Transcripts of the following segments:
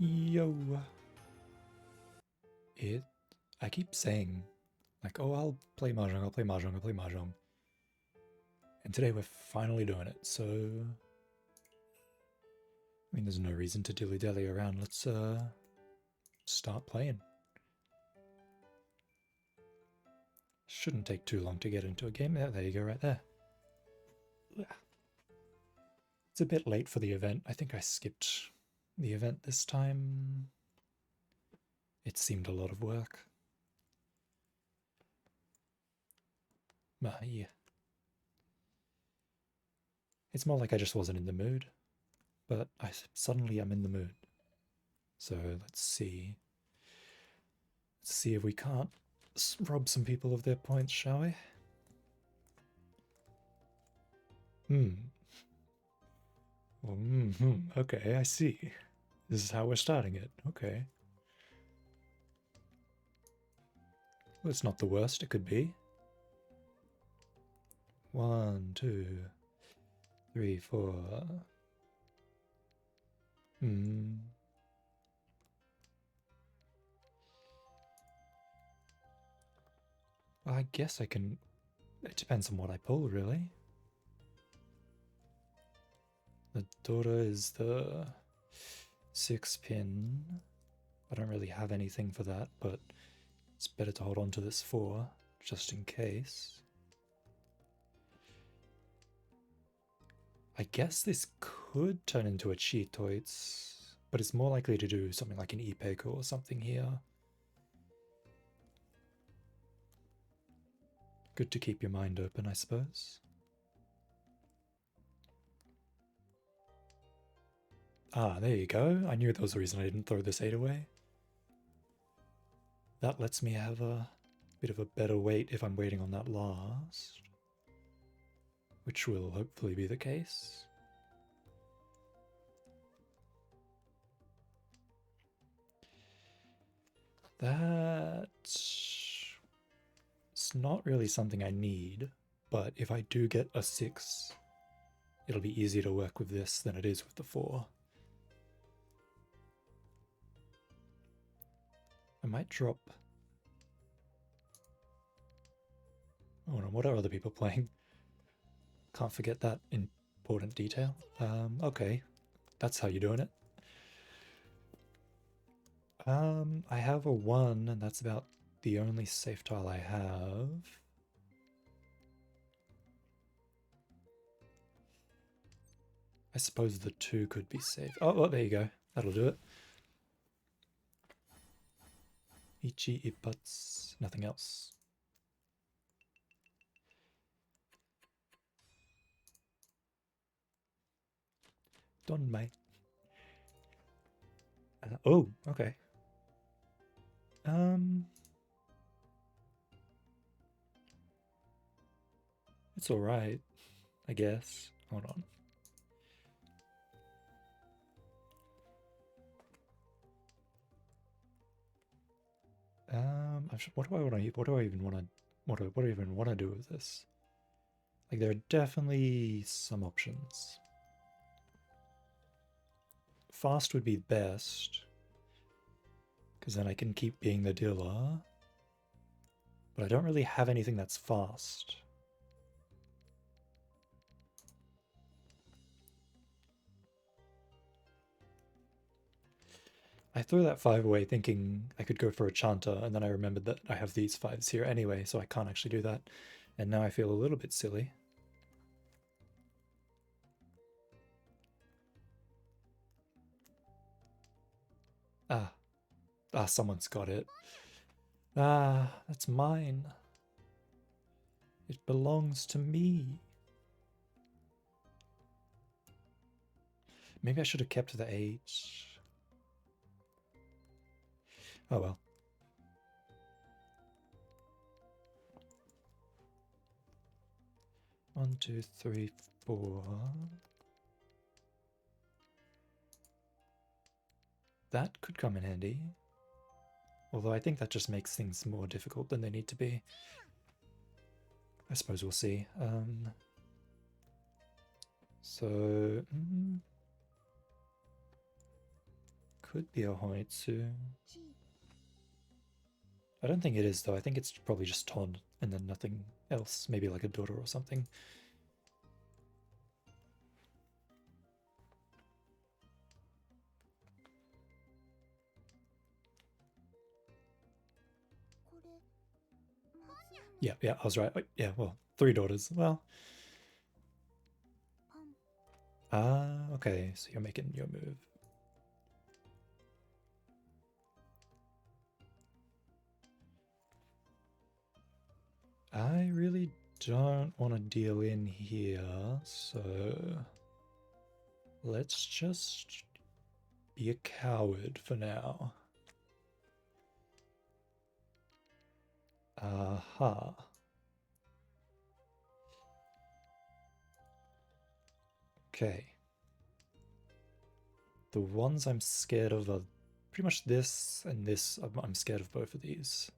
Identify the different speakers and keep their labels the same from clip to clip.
Speaker 1: Yo. I keep saying, like, oh, I'll play Mahjong, I'll play Mahjong, I'll play Mahjong. And today we're finally doing it, so... I mean, there's no reason to dilly-dally around. Let's, start playing. Shouldn't take too long to get into a game. There you go, right there. It's a bit late for the event. I think I skipped the event this time. It seemed a lot of work. Yeah. It's more like I just wasn't in the mood, but suddenly I'm in the mood. So let's see. Let's see if we can't rob some people of their points, shall we? Okay, I see. This is how we're starting it. Okay. Well, it's not the worst it could be. 1, 2, 3, 4. Well, I guess I can... It depends on what I pull, really. The daughter is the 6-pin. I don't really have anything for that, but it's better to hold on to this 4, just in case. I guess this could turn into a Cheetoids, but it's more likely to do something like an Ipeco or something here. Good to keep your mind open, I suppose. Ah, there you go. I knew there was a reason I didn't throw this 8 away. That lets me have a bit of a better wait if I'm waiting on that last, which will hopefully be the case. That's not really something I need, but if I do get a 6, it'll be easier to work with this than it is with the 4. I might drop... Oh no, what are other people playing? Can't forget that important detail. Okay, that's how you're doing it. I have a 1, and that's about the only safe tile I have. I suppose the 2 could be safe. Oh, there you go. That'll do it. Ichi Ippatsu. Nothing else. Donmai. Oh, okay. It's alright, I guess. Hold on. What do I want to? What do I even want to? What do I even want to do with this? Like, there are definitely some options. Fast would be best, because then I can keep being the dealer. But I don't really have anything that's fast. I threw that 5 away thinking I could go for a Chanter, and then I remembered that I have these 5s here anyway, so I can't actually do that. And now I feel a little bit silly. Someone's got it. That's mine. It belongs to me. Maybe I should have kept the 8. Oh well. One, 2, 3, 4. That could come in handy. Although I think that just makes things more difficult than they need to be. I suppose we'll see. could be a Hoitsu. I don't think it is, though. I think it's probably just Ton and then nothing else. Maybe like a daughter or something. Yeah, I was right. Yeah, well, 3 daughters. Well. Okay, so you're making your move. I really don't want to deal in here, so let's just be a coward for now. Aha. Okay. The ones I'm scared of are pretty much this and this. I'm scared of both of these.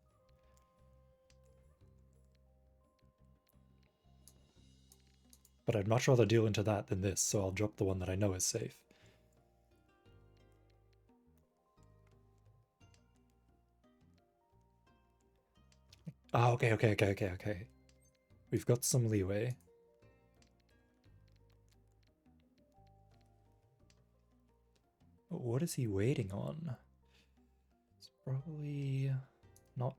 Speaker 1: But I'd much rather deal into that than this, so I'll drop the one that I know is safe. Ah, okay. We've got some leeway. What is he waiting on? It's probably not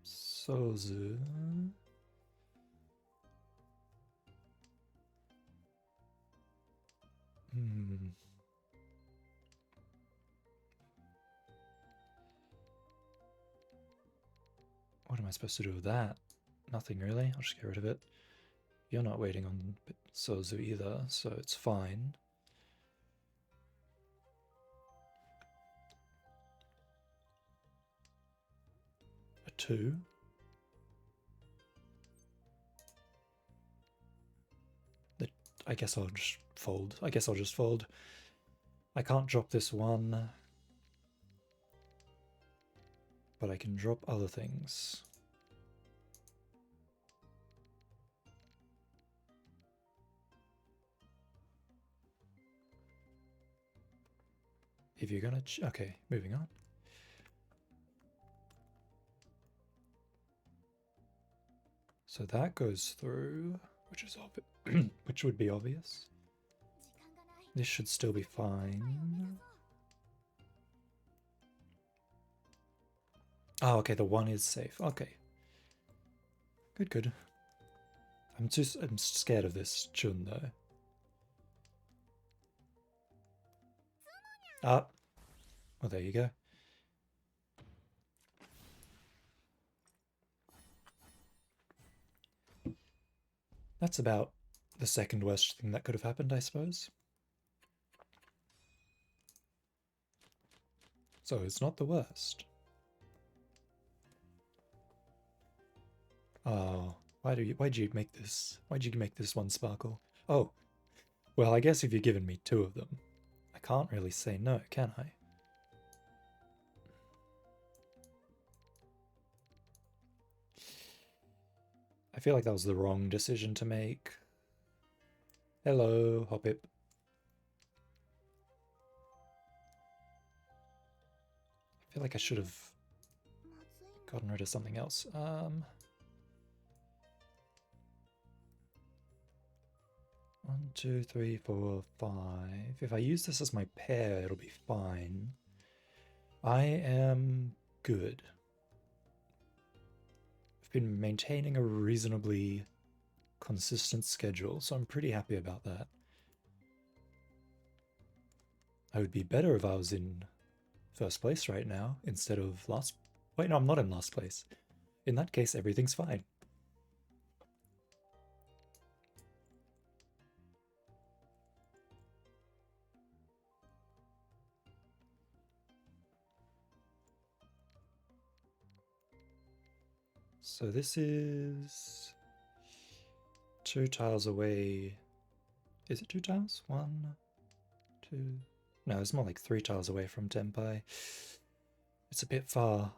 Speaker 1: Sozu. What am I supposed to do with that? Nothing really. I'll just get rid of it. You're not waiting on Sozu either, so it's fine. A 2. I guess I'll just fold. I can't drop this one, but I can drop other things. If you're gonna... okay, moving on. So that goes through, which is which would be obvious. This should still be fine. Oh, okay, the 1 is safe. Okay. Good. I'm scared of this Chun though. Ah. Well, there you go. That's about the second worst thing that could have happened, I suppose. So it's not the worst. Oh, why'd you make this? Why'd you make this one sparkle? Oh, well, I guess if you've given me 2 of them, I can't really say no, can I? I feel like that was the wrong decision to make. Hello, Hoppip. I feel like I should have gotten rid of something else. 1, 2, 3, 4, 5. If I use this as my pair, it'll be fine. I am good. I've been maintaining a reasonably consistent schedule, so I'm pretty happy about that. I would be better if I was in first place right now instead of last. Wait, no, I'm not in last place. In that case, everything's fine. So this is 2 tiles away. Is it 2 tiles? 1, 2. No, it's more like 3 tiles away from Tenpai. It's a bit far.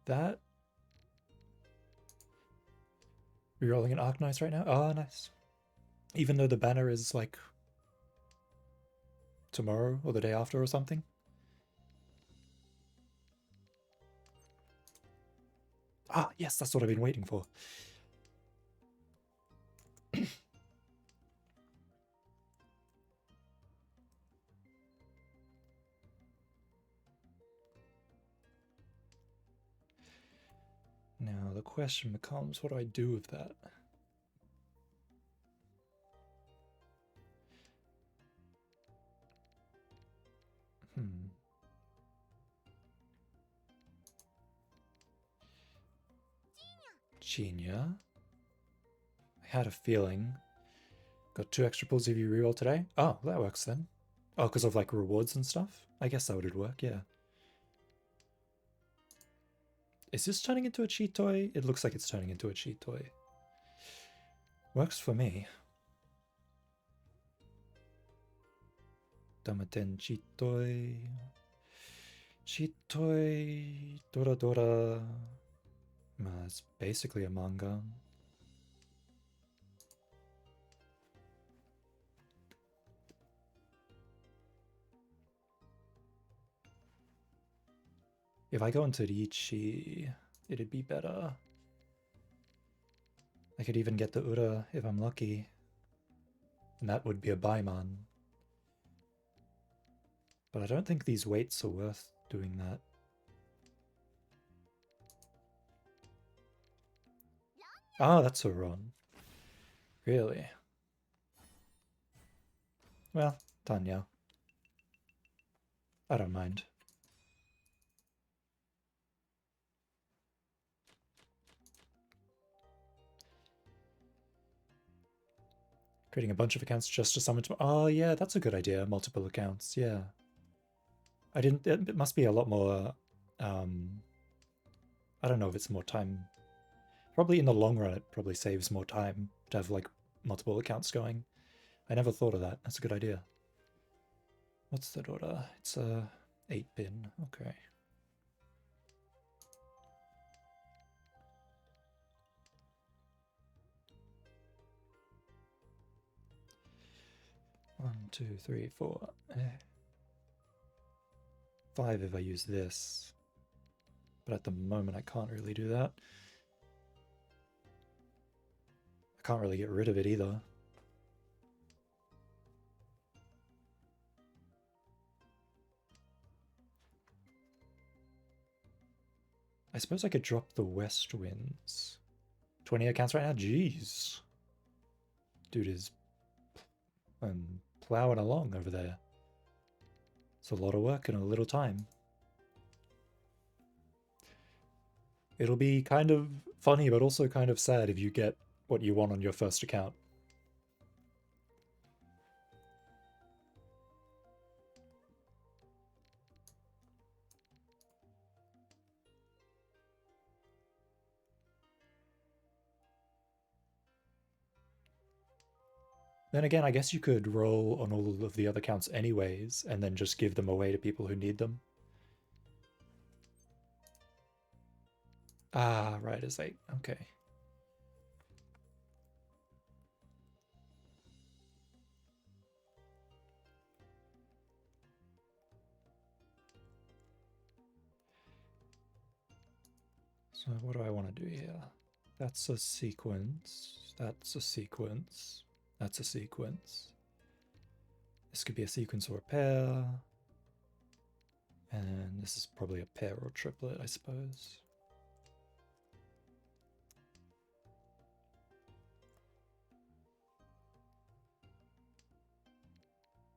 Speaker 1: That. Rerolling an Arc Nice right now? Oh, nice. Even though the banner is like tomorrow or the day after or something. Ah, yes, that's what I've been waiting for. Now the question becomes, what do I do with that? Genia. I had a feeling. Got 2 extra pulls if you reroll today. Oh, that works then. Oh, because of like rewards and stuff? I guess that would work, yeah. Is this turning into a cheat toy? It looks like it's turning into a cheat toy. Works for me. Damaten cheat toy. Cheat toy. Dora Dora. It's basically a manga. If I go into Riichi, it'd be better. I could even get the Ura if I'm lucky. And that would be a Baiman. But I don't think these weights are worth doing that. Ah, that's a run. Really? Well, Tanya. I don't mind. Creating a bunch of accounts just to summon. Oh, yeah, that's a good idea. Multiple accounts, yeah. I didn't. It must be a lot more. I don't know if it's more time. Probably in the long run, it probably saves more time to have like multiple accounts going. I never thought of that. That's a good idea. What's that order? It's a 8-pin. Okay. One, two, three, four. 5 if I use this. But at the moment, I can't really do that. I can't really get rid of it either. I suppose I could drop the West Winds. 20 accounts right now? Jeez. Dude is plowing along over there. It's a lot of work in a little time. It'll be kind of funny, but also kind of sad if you get what you want on your first account. Then again, I guess you could roll on all of the other counts anyways, and then just give them away to people who need them. Ah, right, it's 8. Okay. So what do I want to do here? That's a sequence. That's a sequence. That's a sequence. This could be a sequence or a pair. And this is probably a pair or triplet, I suppose.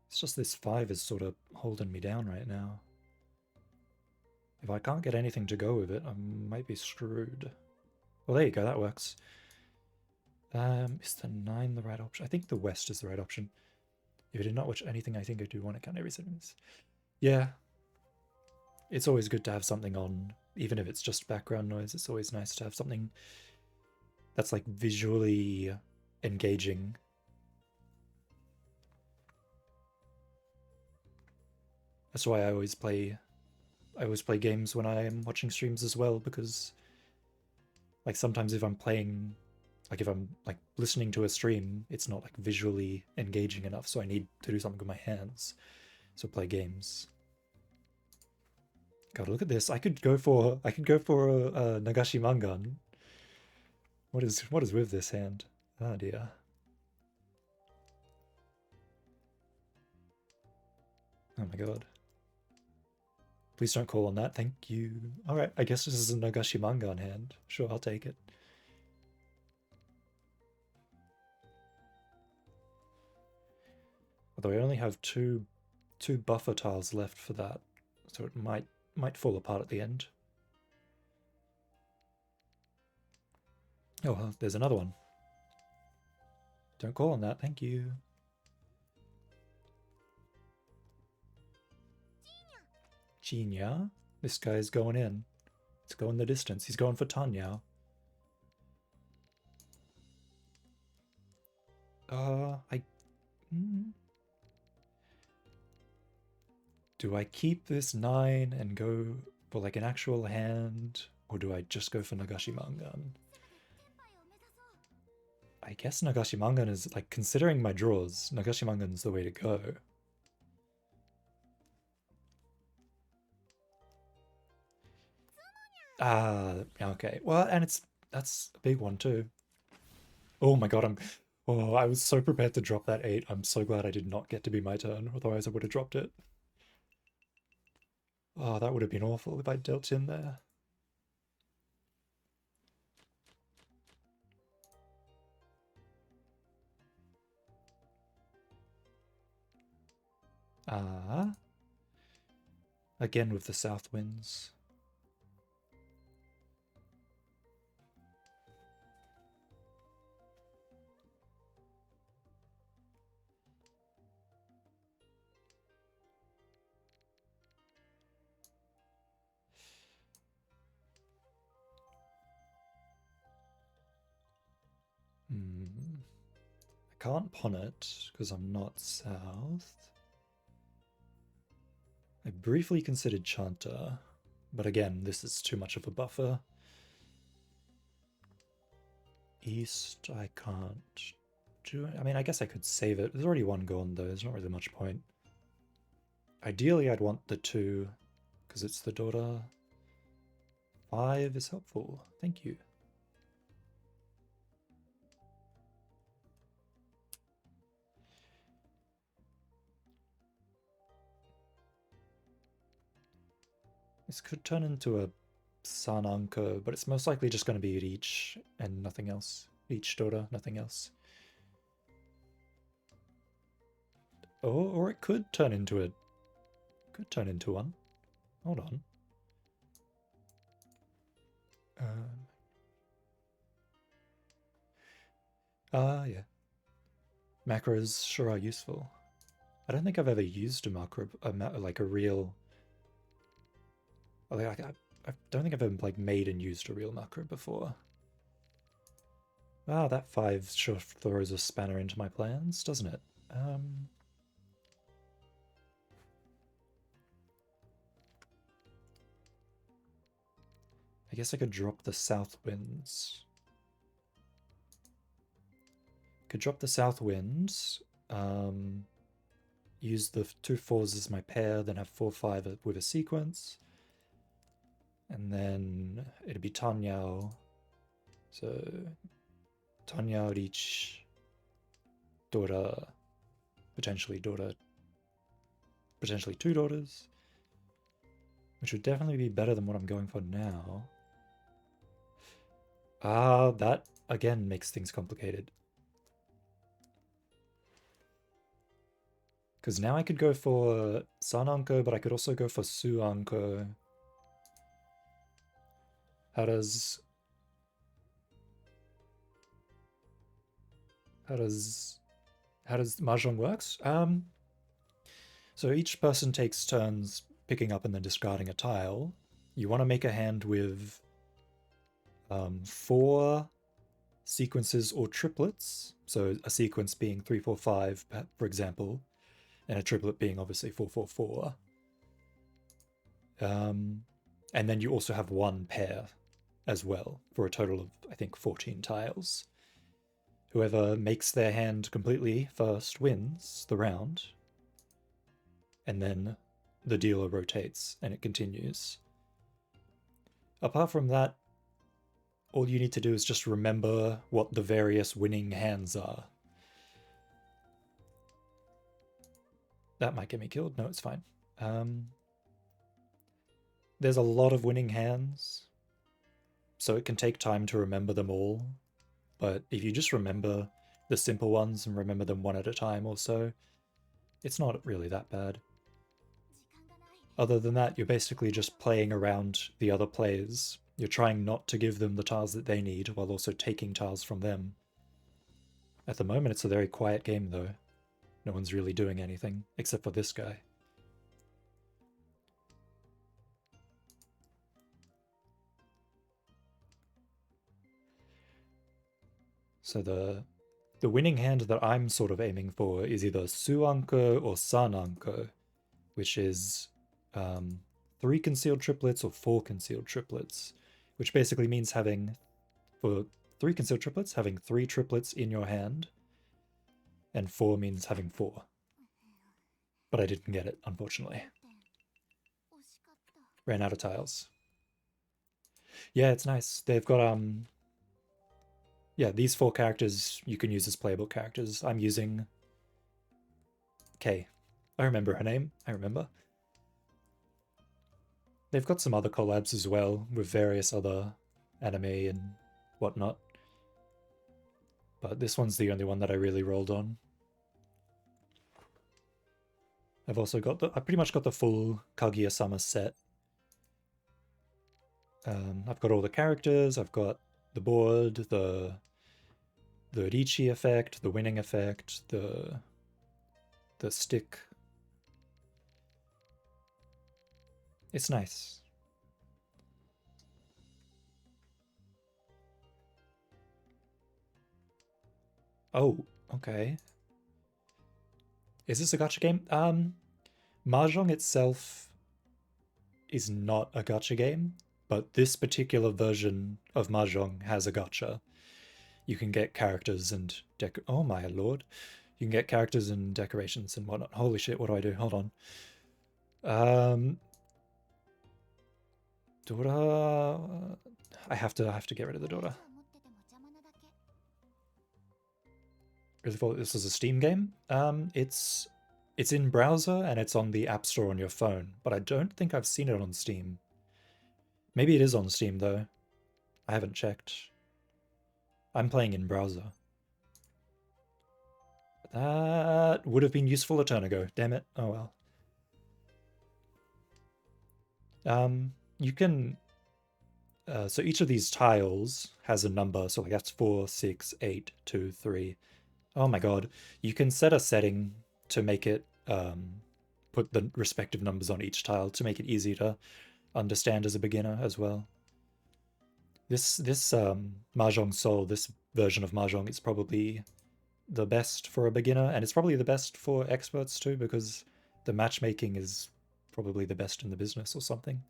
Speaker 1: It's just this 5 is sort of holding me down right now. If I can't get anything to go with it, I might be screwed. Well, there you go, that works. Is the 9 the right option? I think the West is the right option. If I did not watch anything, I think I do want to count every 7 minutes. Yeah. It's always good to have something on, even if it's just background noise. It's always nice to have something that's like visually engaging. That's why I always play games when I'm watching streams as well, because like sometimes if I'm playing Like if I'm like listening to a stream, it's not like visually engaging enough, so I need to do something with my hands. So play games. God, look at this. I could go for a Nagashi Mangan. What is with this hand? Oh dear. Oh my god. Please don't call on that. Thank you. Alright, I guess this is a Nagashi Mangan hand. Sure, I'll take it. Although I only have two buffer tiles left for that, so it might fall apart at the end. Oh, well, there's another one. Don't call on that, thank you. Jinya? This guy's going in. It's going the distance. He's going for Tanyao. Do I keep this 9 and go for like an actual hand, or do I just go for Nagashi Mangan? I guess Nagashi Mangan is, like, considering my draws, Nagashi Mangan's the way to go. Ah, okay. Well, and that's a big one too. Oh my god, I was so prepared to drop that 8. I'm so glad I did not get to be my turn, otherwise I would have dropped it. Oh, that would have been awful if I dealt in there. Ah. Again with the south winds. I can't pawn it because I'm not south. I briefly considered Chanta, but again, this is too much of a buffer. East, I can't do it. I mean, I guess I could save it. There's already one gone though, there's not really much point. Ideally, I'd want the 2, because it's the daughter. 5 is helpful, thank you. This could turn into a Sananko, but it's most likely just going to be at each and nothing else. Each daughter, nothing else. Or it could turn into one. Hold on. Yeah. Macros sure are useful. I don't think I've ever used a macro, like a real. Like, I don't think I've ever like made and used a real macro before. Ah, that 5 sure throws a spanner into my plans, doesn't it? I guess I could drop the south winds. Could drop the south winds. Use the 2 4s as my pair, then have 4 5 with a sequence. And then it'd be Tanyao. So Tanyao at each daughter, potentially 2 daughters. Which would definitely be better than what I'm going for now. Ah, that again makes things complicated. Because now I could go for Sananko, but I could also go for Suanko. How does Mahjong works? So each person takes turns picking up and then discarding a tile. You want to make a hand with 4 sequences or triplets. So a sequence being 3 4 5, for example, and a triplet being obviously 4 4 4. And then you also have 1 pair as well for a total of, I think, 14 tiles. Whoever makes their hand completely first wins the round, and then the dealer rotates and it continues. Apart from that, all you need to do is just remember what the various winning hands are. That might get me killed. No, it's fine. There's a lot of winning hands, so it can take time to remember them all. But if you just remember the simple ones and remember them one at a time or so, it's not really that bad. Other than that, you're basically just playing around the other players. You're trying not to give them the tiles that they need while also taking tiles from them. At the moment, it's a very quiet game though. No one's really doing anything, except for this guy. So the winning hand that I'm sort of aiming for is either Suanko or Sananko, which is 3 concealed triplets or 4 concealed triplets, which basically means having, for 3 concealed triplets, having 3 triplets in your hand, and 4 means having 4. But I didn't get it, unfortunately. Ran out of tiles. Yeah, it's nice. They've got yeah, these 4 characters you can use as playable characters. I'm using Kay. I remember her name. I remember. They've got some other collabs as well with various other anime and whatnot. But this one's the only one that I really rolled on. I've also got I pretty much got the full Kaguya-sama set. I've got all the characters, I've got the board, the Richi effect, the winning effect, the stick. It's nice. Oh, okay. Is this a gacha game? Mahjong itself is not a gacha game, but this particular version of Mahjong has a gacha. You can get characters and oh my lord. You can get characters and decorations and whatnot. Holy shit, what do I do? Hold on. Dora. I have to get rid of the Dora. Really thought this was a Steam game. It's in browser and it's on the App Store on your phone, but I don't think I've seen it on Steam. Maybe it is on Steam though. I haven't checked. I'm playing in browser. That would have been useful a turn ago. Damn it. Oh well. You can. So each of these tiles has a number. So like that's 4, 6, 8, 2, 3. Oh my god. You can set a setting to make it put the respective numbers on each tile to make it easy to understand as a beginner as well. This Mahjong Soul, this version of Mahjong is probably the best for a beginner, and it's probably the best for experts too, because the matchmaking is probably the best in the business or something.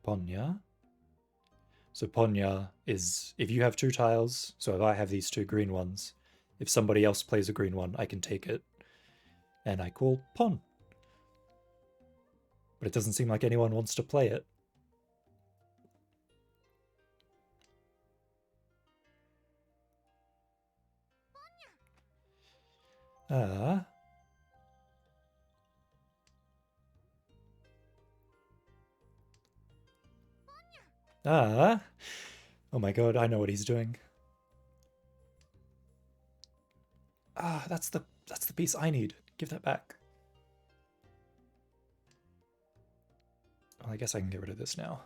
Speaker 1: Ponya. So Ponya is if you have 2 tiles, so if I have these 2 green ones, if somebody else plays a green one, I can take it. And I call Pon. But it doesn't seem like anyone wants to play it. Ah. Ah. Oh my god, I know what he's doing. Ah, that's the piece I need. Give that back. Well, I guess I can get rid of this now.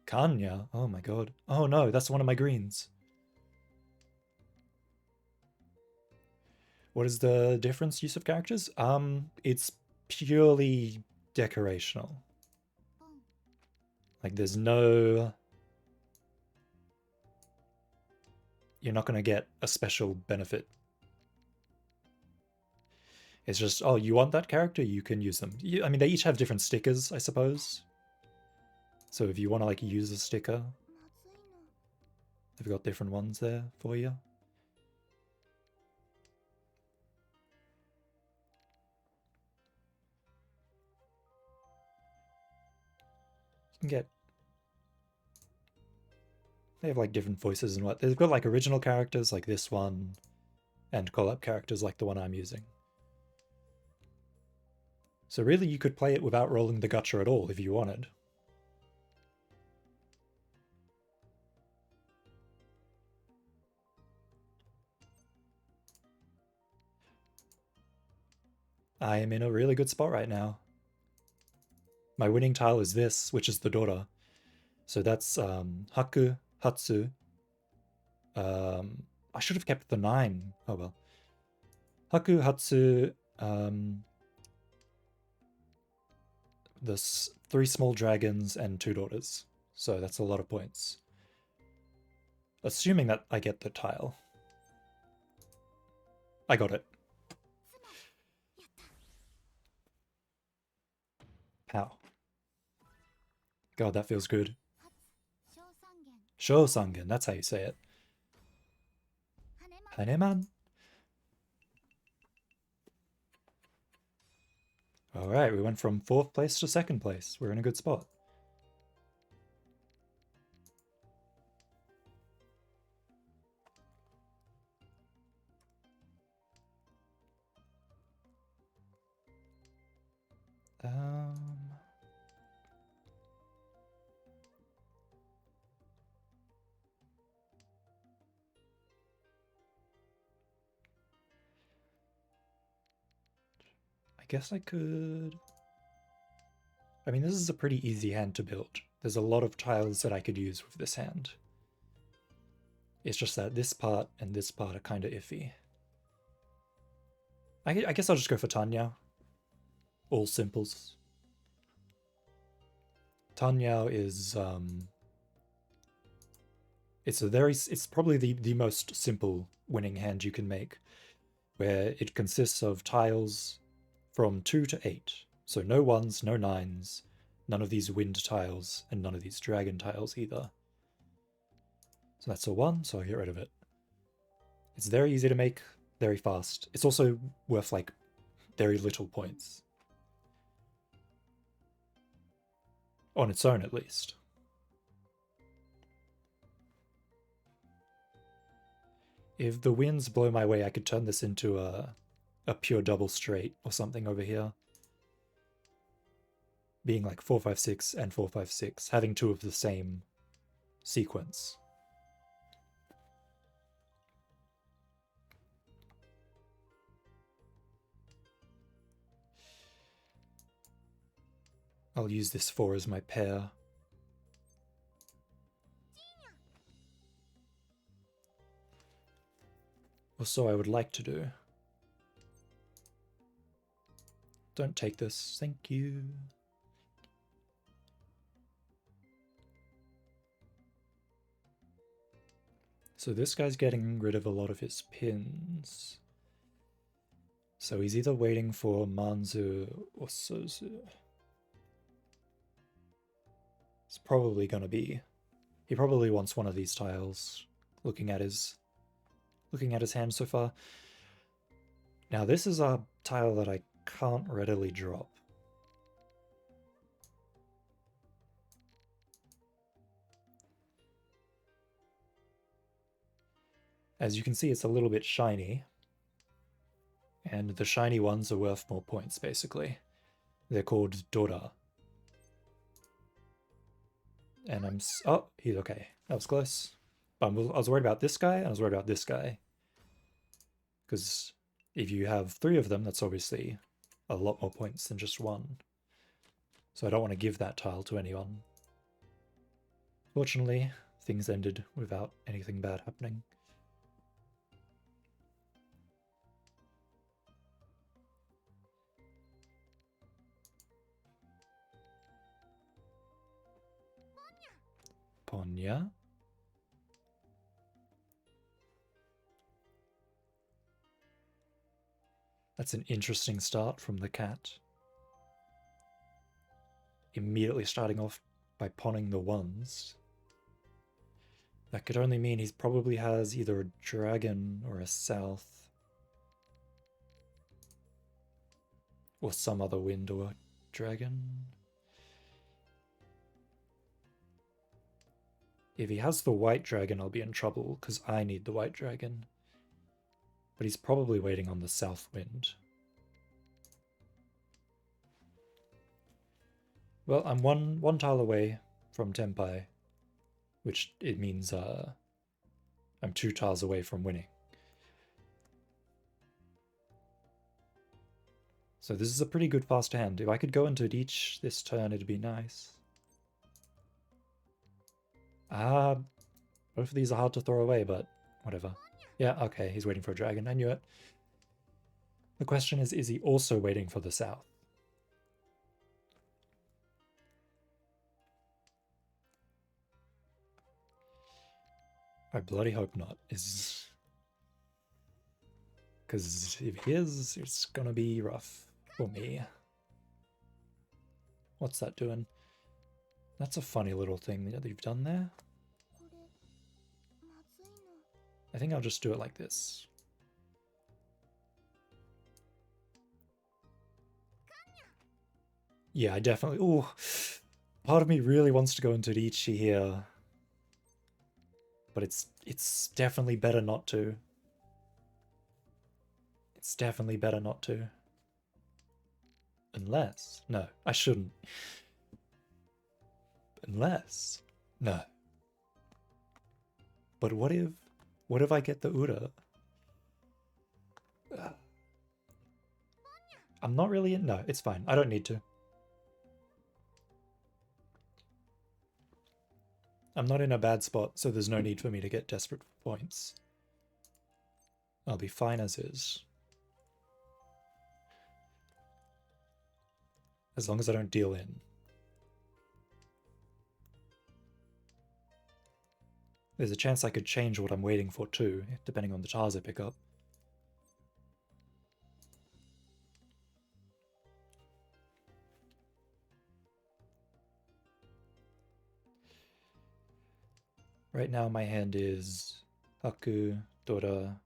Speaker 1: Kanya? Oh my god. Oh no, that's one of my greens. What is the difference use of characters? It's purely decorational. Like there's no... You're not going to get a special benefit. It's just, oh, you want that character? You can use them. I mean, they each have different stickers, I suppose. So if you want to like use a sticker, they've got different ones there for you. You can get, they have like different voices and what. They've got like original characters like this one and collab characters like the one I'm using. So really you could play it without rolling the gacha at all if you wanted. I am in a really good spot right now. My winning tile is this, which is the daughter. So that's Haku, Hatsu. I should have kept the 9. Oh well. Haku, Hatsu, the 3 small dragons and 2 daughters. So that's a lot of points. Assuming that I get the tile. I got it. Pow. God, that feels good. Shosangen, that's how you say it. Haneman. Alright, we went from 4th place to 2nd place. We're in a good spot. I guess I could... I mean, this is a pretty easy hand to build. There's a lot of tiles that I could use with this hand. It's just that this part and this part are kind of iffy. I guess I'll just go for Tanyao. All simples. Tanyao is it's probably the most simple winning hand you can make, where it consists of tiles from 2 to 8. So no 1s, no 9s, none of these wind tiles, and none of these dragon tiles either. So that's a 1, so I'll get rid of it. It's very easy to make, very fast. It's also worth like very little points. On its own, at least. If the winds blow my way, I could turn this into a pure double straight or something over here. Being like 4-5-6 and 4-5-6, having 2 of the same sequence. I'll use this 4 as my pair. Or so I would like to do. Don't take this, thank you. So this guy's getting rid of a lot of his pins. So he's either waiting for Manzu or Sozu. It's probably gonna be. He probably wants one of these tiles, looking at his hand so far. Now this is a tile that I can't readily drop. As you can see, it's a little bit shiny. And the shiny ones are worth more points, basically. They're called Dora. And oh, he's okay. That was close. I was worried about this guy, and I was worried about this guy. Because if you have 3 of them, that's obviously a lot more points than just 1. So I don't want to give that tile to anyone. Fortunately, things ended without anything bad happening. Ponya. That's an interesting start from the cat. Immediately starting off by pawning the ones. That could only mean he probably has either a dragon or a south. Or some other wind or dragon. If he has the white dragon, I'll be in trouble, because I need the white dragon. But he's probably waiting on the south wind. Well, I'm one tile away from Tenpai, which it means I'm 2 tiles away from winning. So this is a pretty good fast hand. If I could go into it each this turn, it'd be nice. Both of these are hard to throw away, but whatever. Yeah, okay, he's waiting for a dragon. I knew it. The question is he also waiting for the south? I bloody hope not. Because if he is, it's gonna be rough for me. What's that doing? That's a funny little thing that you've done there. I think I'll just do it like this. Yeah, I definitely... Ooh, part of me really wants to go into Ichi here. But it's definitely better not to. It's definitely better not to. Unless... No, I shouldn't. Unless... No. But what if I get the Ura? I'm not really in... No, it's fine. I don't need to. I'm not in a bad spot, so there's no need for me to get desperate for points. I'll be fine as is. As long as I don't deal in. There's a chance I could change what I'm waiting for too, depending on the tiles I pick up. Right now my hand is Haku, Dora,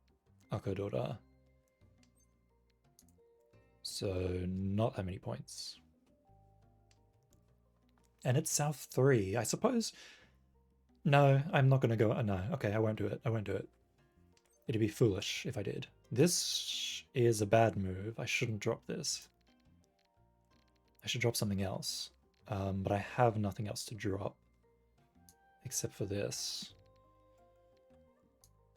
Speaker 1: Akadora. So not that many points. And it's South 3, I suppose. No, I'm not gonna go. No, okay, I won't do it. I won't do it. It'd be foolish if I did. This is a bad move. I shouldn't drop this. I should drop something else. But I have nothing else to drop. Except for this.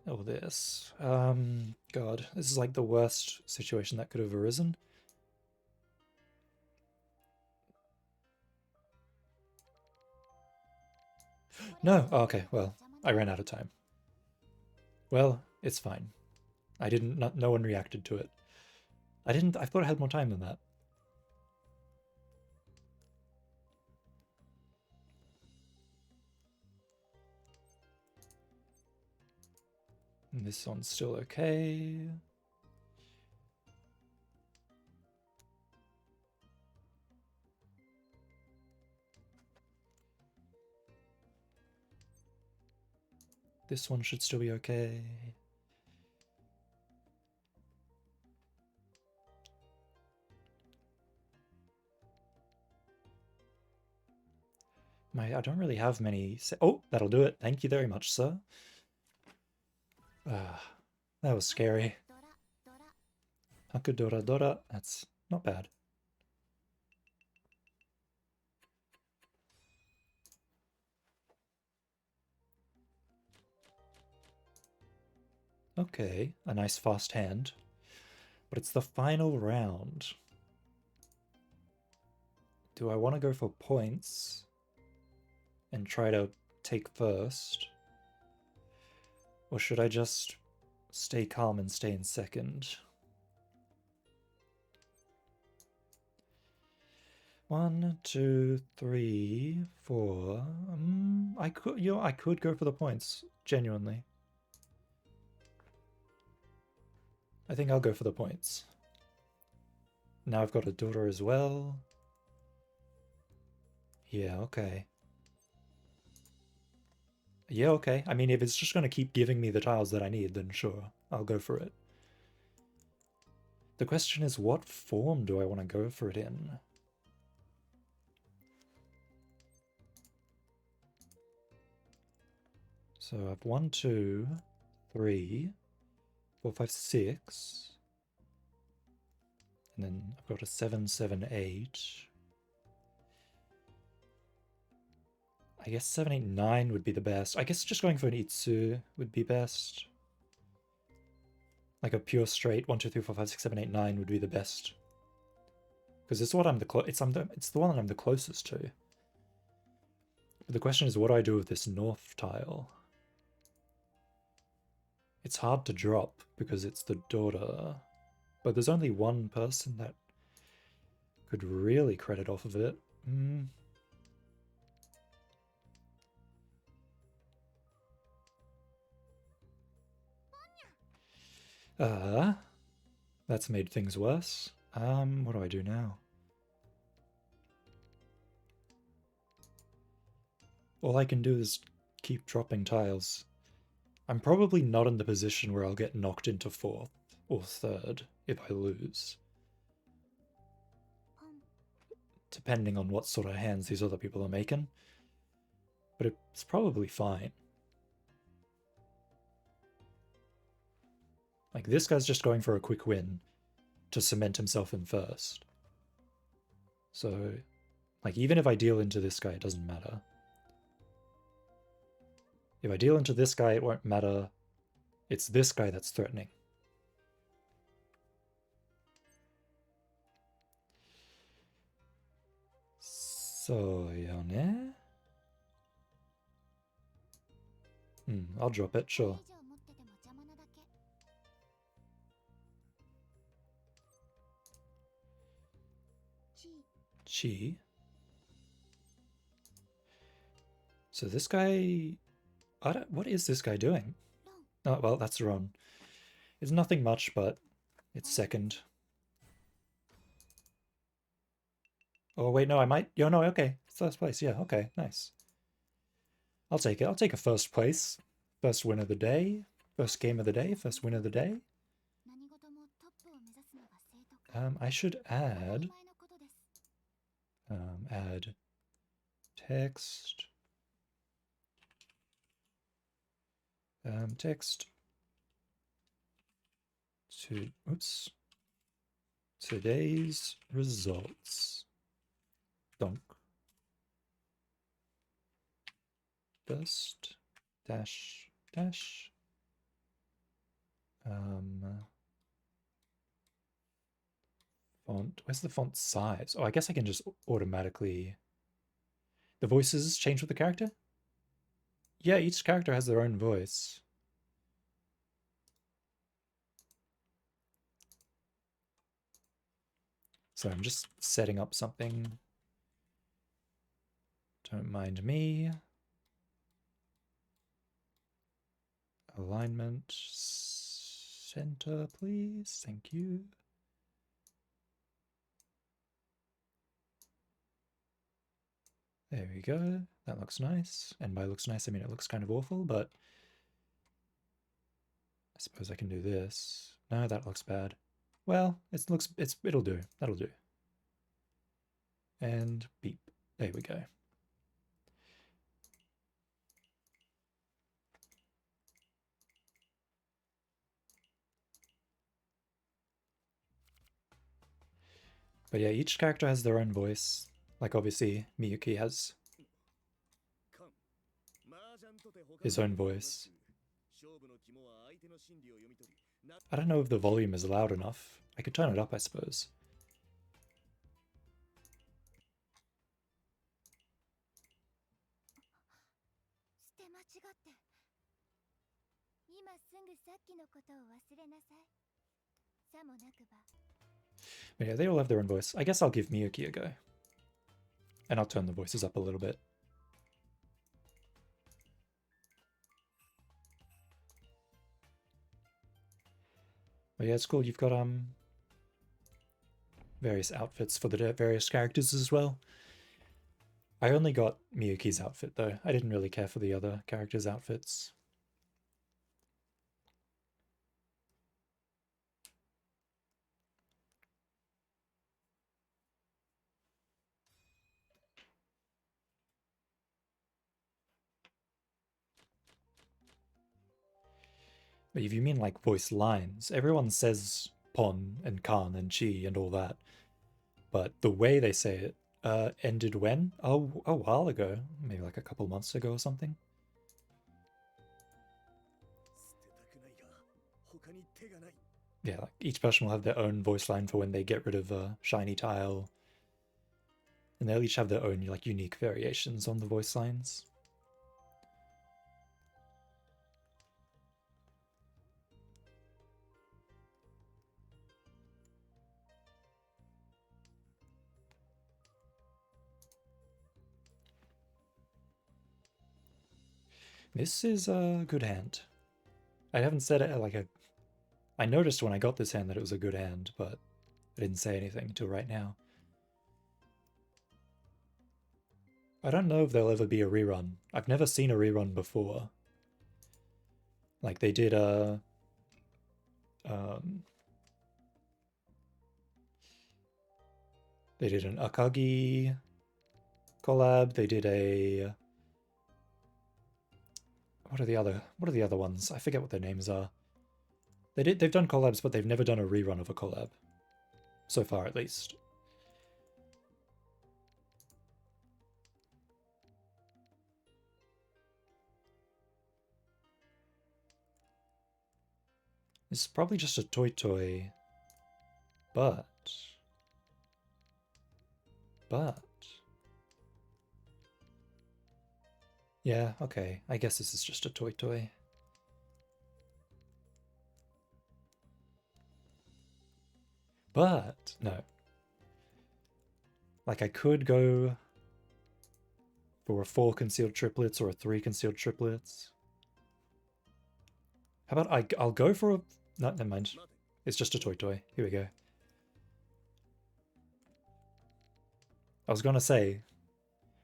Speaker 1: Or this. God, this is like the worst situation that could have arisen. No, oh, okay, well, I ran out of time. Well, it's fine. I didn't, no one reacted to it. I thought I had more time than that. And this one's still okay. This one should still be okay. I don't really have many... Oh, that'll do it. Thank you very much, sir. That was scary. Hakudora Dora, that's not bad. Okay, a nice fast hand. But it's the final round. Do I want to go for points and try to take first? Or should I just stay calm and stay in second? 1, 2, 3, 4. I could go for the points, genuinely. I think I'll go for the points. Now I've got a daughter as well. Yeah, okay. Yeah, okay. I mean, if it's just going to keep giving me the tiles that I need, then sure, I'll go for it. The question is, what form do I want to go for it in? So I have 1, 2, 3, 4, 5, 6. And then I've got a 7, 7, 8. I guess 7, 8, 9 would be the best. I guess just going for an Itsu would be best. Like a pure straight 1, 2, 3, 4, 5, 6, 7, 8, 9 would be the best. Because it's what it's the one that I'm the closest to. But the question is, what do I do with this north tile? It's hard to drop because it's the daughter. But there's only one person that could really credit off of it. That's made things worse. What do I do now? All I can do is keep dropping tiles. I'm probably not in the position where I'll get knocked into 4th or 3rd if I lose. Depending on what sort of hands these other people are making. But it's probably fine. Like, this guy's just going for a quick win to cement himself in 1st. So, like, even if I deal into this guy, it doesn't matter. If I deal into this guy, it won't matter. It's this guy that's threatening. So, yeah. I'll drop it, sure. Chi. So this guy... what is this guy doing? Oh, well, that's Ron. It's nothing much, but it's second. Oh, wait, no, I might... Yo, no, okay. First place, yeah, okay, nice. I'll take it. I'll take a first place. First win of the day. First game of the day. First win of the day. I should add... add text... text to... Oops. Today's results. Donk. First dash dash font. Where's the font size? Oh, I guess I can just automatically... The voices change with the character? Yeah, each character has their own voice. So I'm just setting up something. Don't mind me. Alignment center, please. Thank you. There we go. That looks nice. And by looks nice, I mean it looks kind of awful, but I suppose I can do this. No, that looks bad. Well, it'll do. That'll do. And beep. There we go. But yeah, each character has their own voice. Like obviously Miyuki has his own voice. I don't know if the volume is loud enough. I could turn it up, I suppose. But yeah, they all have their own voice. I guess I'll give Miyuki a go. And I'll turn the voices up a little bit. But yeah, it's cool. You've got various outfits for the various characters as well. I only got Miyuki's outfit though. I didn't really care for the other characters' outfits. But if you mean like voice lines, everyone says Pon and Kan and Chi and all that. But the way they say it ended when? Oh, a while ago. Maybe like a couple months ago or something. Yeah, like each person will have their own voice line for when they get rid of a shiny tile. And they'll each have their own like unique variations on the voice lines. This is a good hand. I haven't said it like a... I noticed when I got this hand that it was a good hand, but I didn't say anything until right now. I don't know if there'll ever be a rerun. I've never seen a rerun before. Like they did a... they did an Akagi collab. They did a... What are the other ones? I forget what their names are. They've done collabs, but they've never done a rerun of a collab. So far, at least. This is probably just a toy, but... Yeah, okay. I guess this is just a toy. But, no. Like, I could go for a 4 concealed triplets or a 3 concealed triplets. How about I'll go for a... No, never mind. It's just a toy. Here we go. I was gonna say,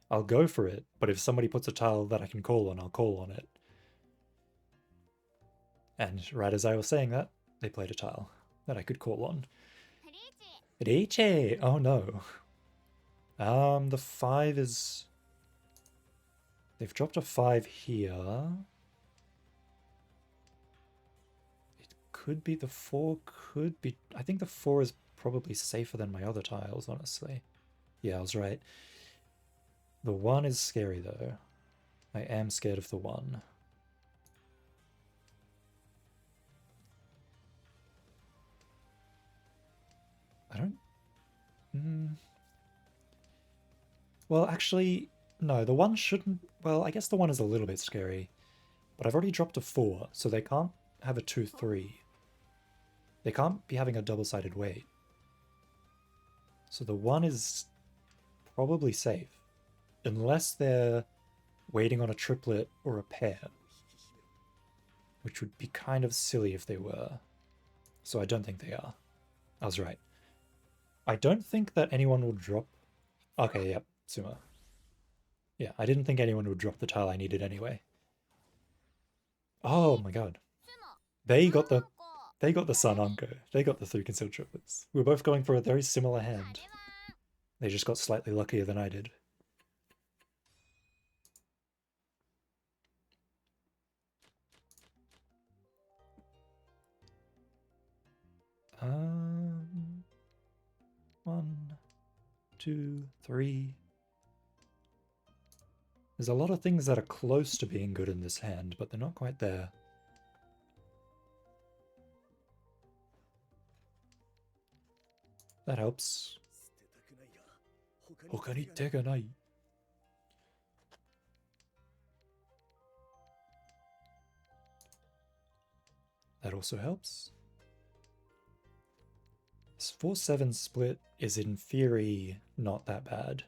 Speaker 1: I'll go for it, but if somebody puts a tile that I can call on, I'll call on it. And right as I was saying that, they played a tile that I could call on. Riche! Oh no. The 5 is... They've dropped a 5 here. It could be the 4, could be... I think the 4 is probably safer than my other tiles, honestly. Yeah, I was right. The 1 is scary, though. I am scared of the 1. I don't... Well, actually, no, the 1 shouldn't... Well, I guess the 1 is a little bit scary. But I've already dropped a 4, so they can't have a 2-3. They can't be having a double-sided weight. So the 1 is probably safe. Unless they're waiting on a triplet or a pair. Which would be kind of silly if they were. So I don't think they are. I was right. I don't think that anyone will drop... Okay, yep, Suma. Yeah, I didn't think anyone would drop the tile I needed anyway. Oh my god. They got the Sananko. They got the 3 concealed triplets. We were both going for a very similar hand. They just got slightly luckier than I did. Um, 1, 2, 3. There's a lot of things that are close to being good in this hand, but they're not quite there. That helps. That also helps. This 4-7 split is in theory not that bad.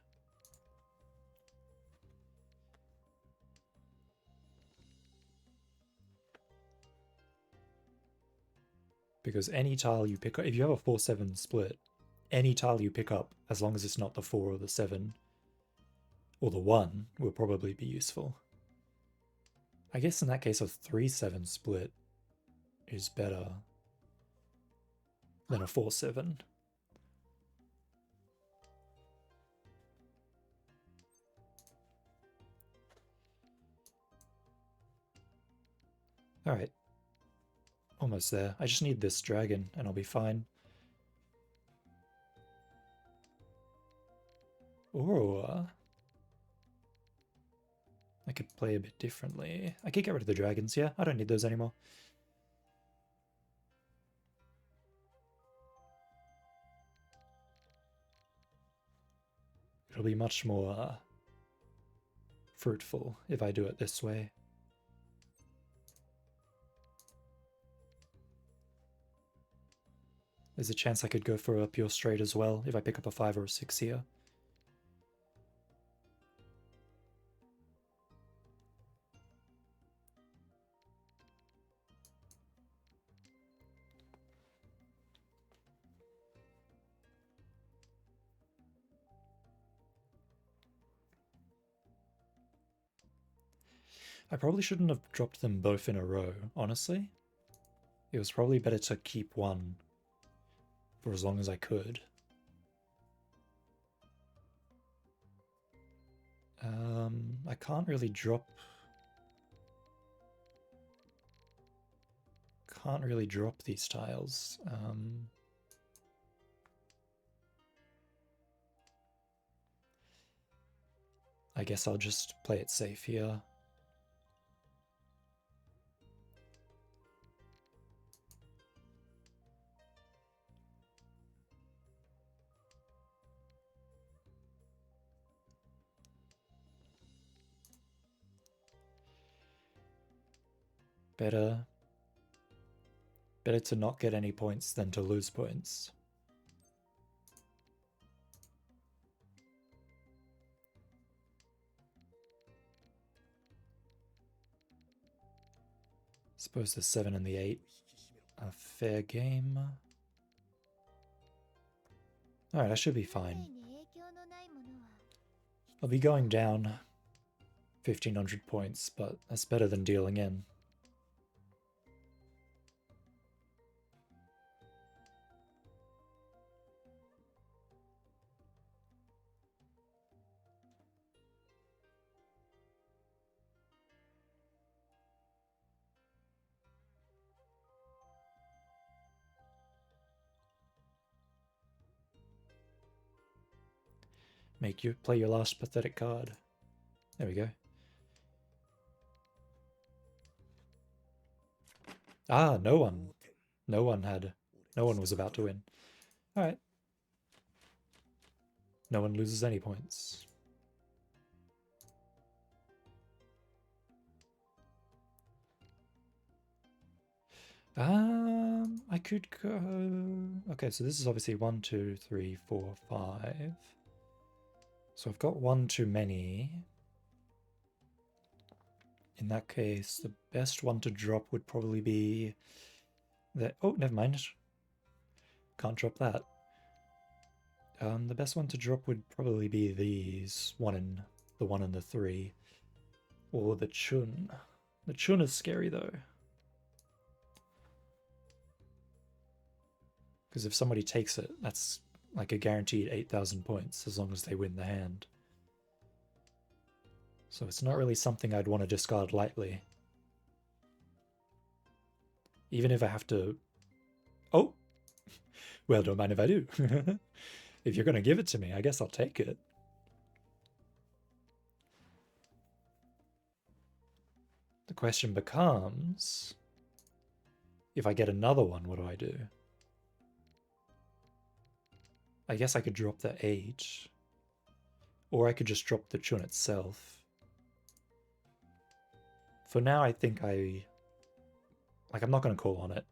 Speaker 1: Because any tile you pick up, if you have a 4-7 split, any tile you pick up, as long as it's not the 4 or the 7, or the 1 will probably be useful. I guess in that case a 3-7 split is better than a 4-7. Alright. Almost there. I just need this dragon and I'll be fine. Or I could play a bit differently. I could get rid of the dragons, yeah? I don't need those anymore. It'll be much more fruitful if I do it this way. There's a chance I could go for a pure straight as well if I pick up a 5 or a 6 here. I probably shouldn't have dropped them both in a row, honestly. It was probably better to keep one for as long as I could. I can't really drop... Can't really drop these tiles. I guess I'll just play it safe here. Better to not get any points than to lose points. Suppose the 7 and the 8 are fair game. Alright, I should be fine. I'll be going down 1500 points, but that's better than dealing in. Make you play your last pathetic card. There we go. Ah, no one was about to win. Alright. No one loses any points. I could go... Okay, so this is obviously 1, 2, 3, 4, 5. So I've got one too many. In that case, the best one to drop would probably be... that. Oh, never mind. Can't drop that. The best one to drop would probably be these. The 1 and the 3. Or the Chun. The Chun is scary though. Because if somebody takes it, that's like a guaranteed 8,000 points as long as they win the hand. So it's not really something I'd want to discard lightly. Even if I have to... Oh! Well, don't mind if I do. If you're going to give it to me, I guess I'll take it. The question becomes... if I get another one, what do I do? I guess I could drop the 8. Or I could just drop the Chun itself. For now, I think I'm not going to call on it.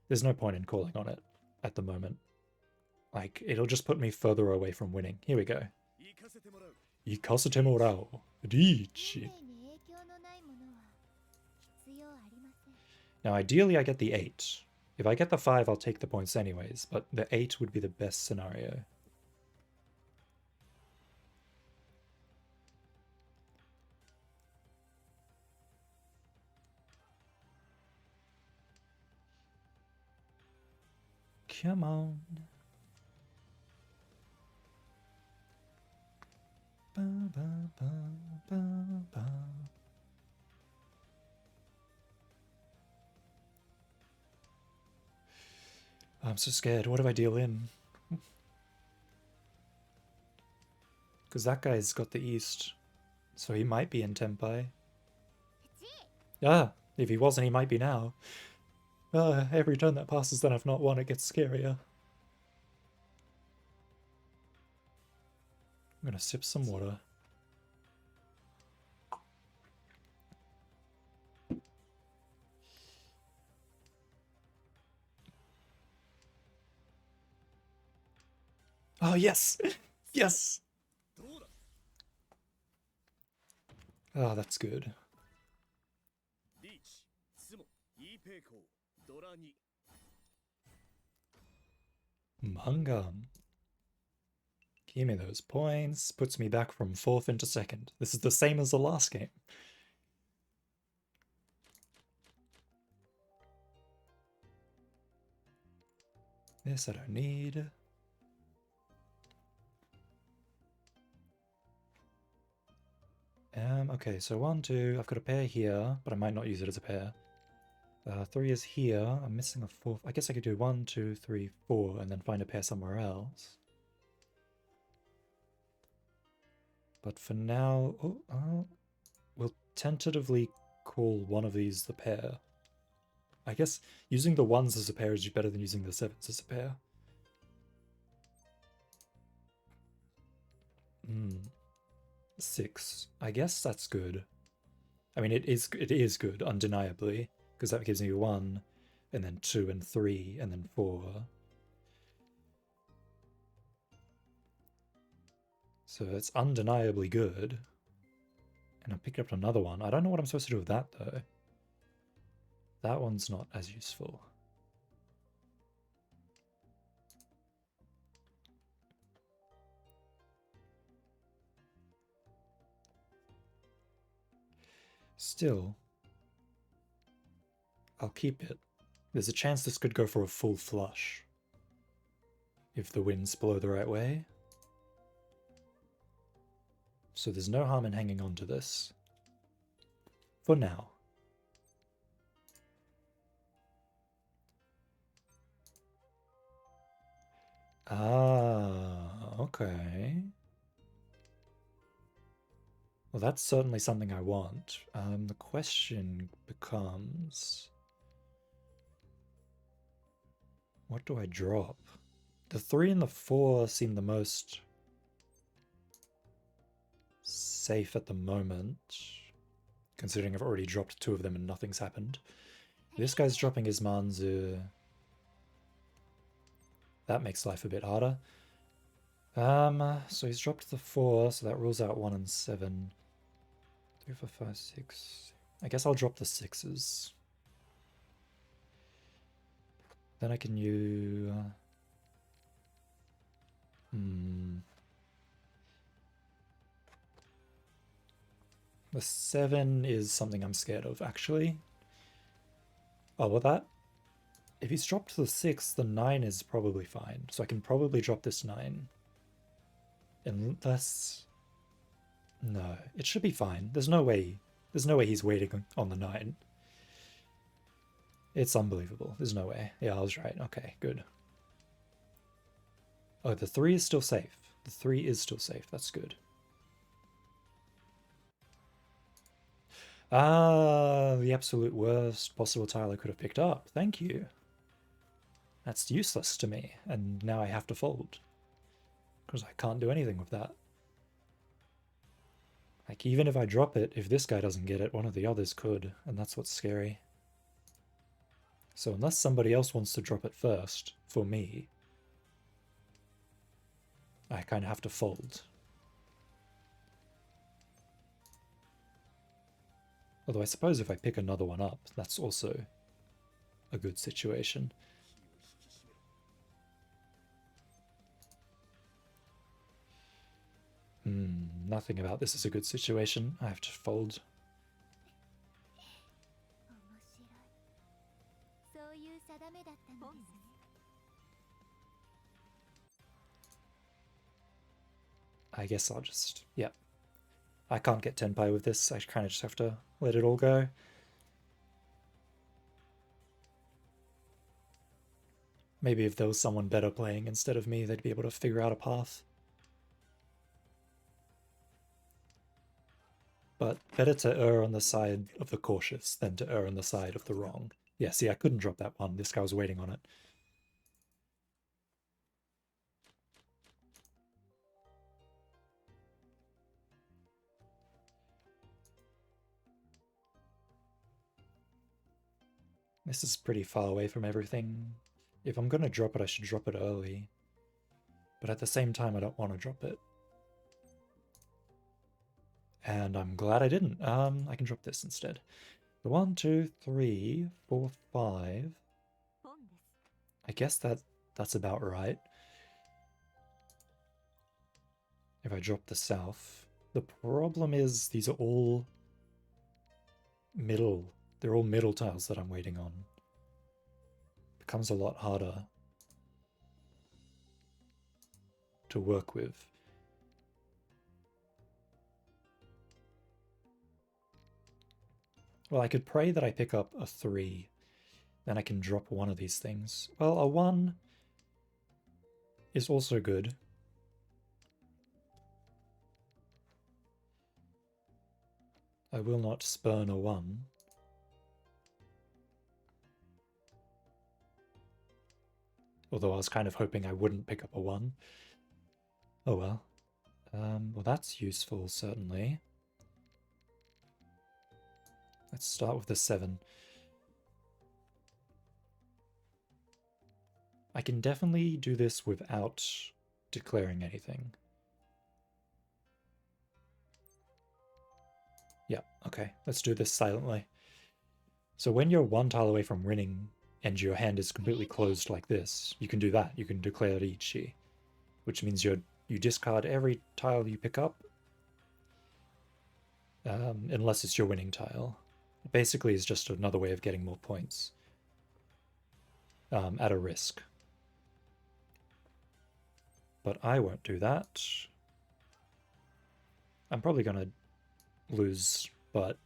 Speaker 1: There's no point in calling on it at the moment. Like, it'll just put me further away from winning. Here we go. Ikasete morao. Riichi. Now, ideally, I get the 8. If I get the 5, I'll take the points anyways, but the 8 would be the best scenario. Come on. Ba, ba, ba, ba, ba. I'm so scared. What do I deal in? Because that guy's got the east, so he might be in Tempai. Ah, if he wasn't, he might be now. Every turn that passes that I've not won, it gets scarier. I'm gonna sip some water. Oh, yes! Yes! Oh, that's good. Mangam. Give me those points. Puts me back from 4th into 2nd. This is the same as the last game. This I don't need. Okay, so 1, 2, I've got a pair here, but I might not use it as a pair. 3 is here, I'm missing a 4th. I guess I could do 1, 2, 3, 4, and then find a pair somewhere else. But for now, we'll tentatively call one of these the pair. I guess using the 1s as a pair is better than using the 7s as a pair. 6. I guess that's good. I mean, it is good, undeniably, because that gives me 1, and then 2 and 3, and then 4. So it's undeniably good. And I picked up another one. I don't know what I'm supposed to do with that, though. That one's not as useful. Still, I'll keep it. There's a chance this could go for a full flush. If the winds blow the right way. So there's no harm in hanging on to this. For now. Ah, okay. Well, that's certainly something I want. The question becomes... what do I drop? The 3 and the 4 seem the most safe at the moment, considering I've already dropped 2 of them and nothing's happened. This guy's dropping his Manzu. That makes life a bit harder. So he's dropped the 4, so that rules out 1 and 7. 3, 4, 5, 6. I guess I'll drop the 6s. Then I can use... The 7 is something I'm scared of, actually. Oh, well that... if he's dropped the 6, the 9 is probably fine. So I can probably drop this 9. Unless... no, it should be fine. There's no way he's waiting on the 9. It's unbelievable. There's no way. Yeah, I was right. Okay, good. Oh, the 3 is still safe. The 3 is still safe. That's good. Ah, the absolute worst possible tile I could have picked up. Thank you. That's useless to me, and now I have to fold. Because I can't do anything with that. Like, even if I drop it, if this guy doesn't get it, one of the others could, and that's what's scary. So unless somebody else wants to drop it first, for me, I kind of have to fold. Although I suppose if I pick another one up, that's also a good situation. Nothing about this is a good situation. I have to fold. I guess I'll just... yeah. I can't get Tenpai with this. I kind of just have to let it all go. Maybe if there was someone better playing instead of me, they'd be able to figure out a path. But better to err on the side of the cautious than to err on the side of the wrong. Yeah, see, I couldn't drop that one. This guy was waiting on it. This is pretty far away from everything. If I'm going to drop it, I should drop it early. But at the same time, I don't want to drop it. And I'm glad I didn't. I can drop this instead. The 1, 2, 3, 4, 5. I guess that's about right. If I drop the south. The problem is these are all middle. They're all middle tiles that I'm waiting on. Becomes a lot harder to work with. Well, I could pray that I pick up a 3. Then I can drop one of these things. Well, a 1 is also good. I will not spurn a 1. Although I was kind of hoping I wouldn't pick up a 1. Oh well. Well, that's useful, certainly. Let's start with the 7. I can definitely do this without declaring anything. Yeah, okay, let's do this silently. So when you're 1 tile away from winning and your hand is completely closed like this, you can do that. You can declare Ichi, which means you discard every tile you pick up, unless it's your winning tile. It basically is just another way of getting more points at a risk. But I won't do that. I'm probably going to lose, but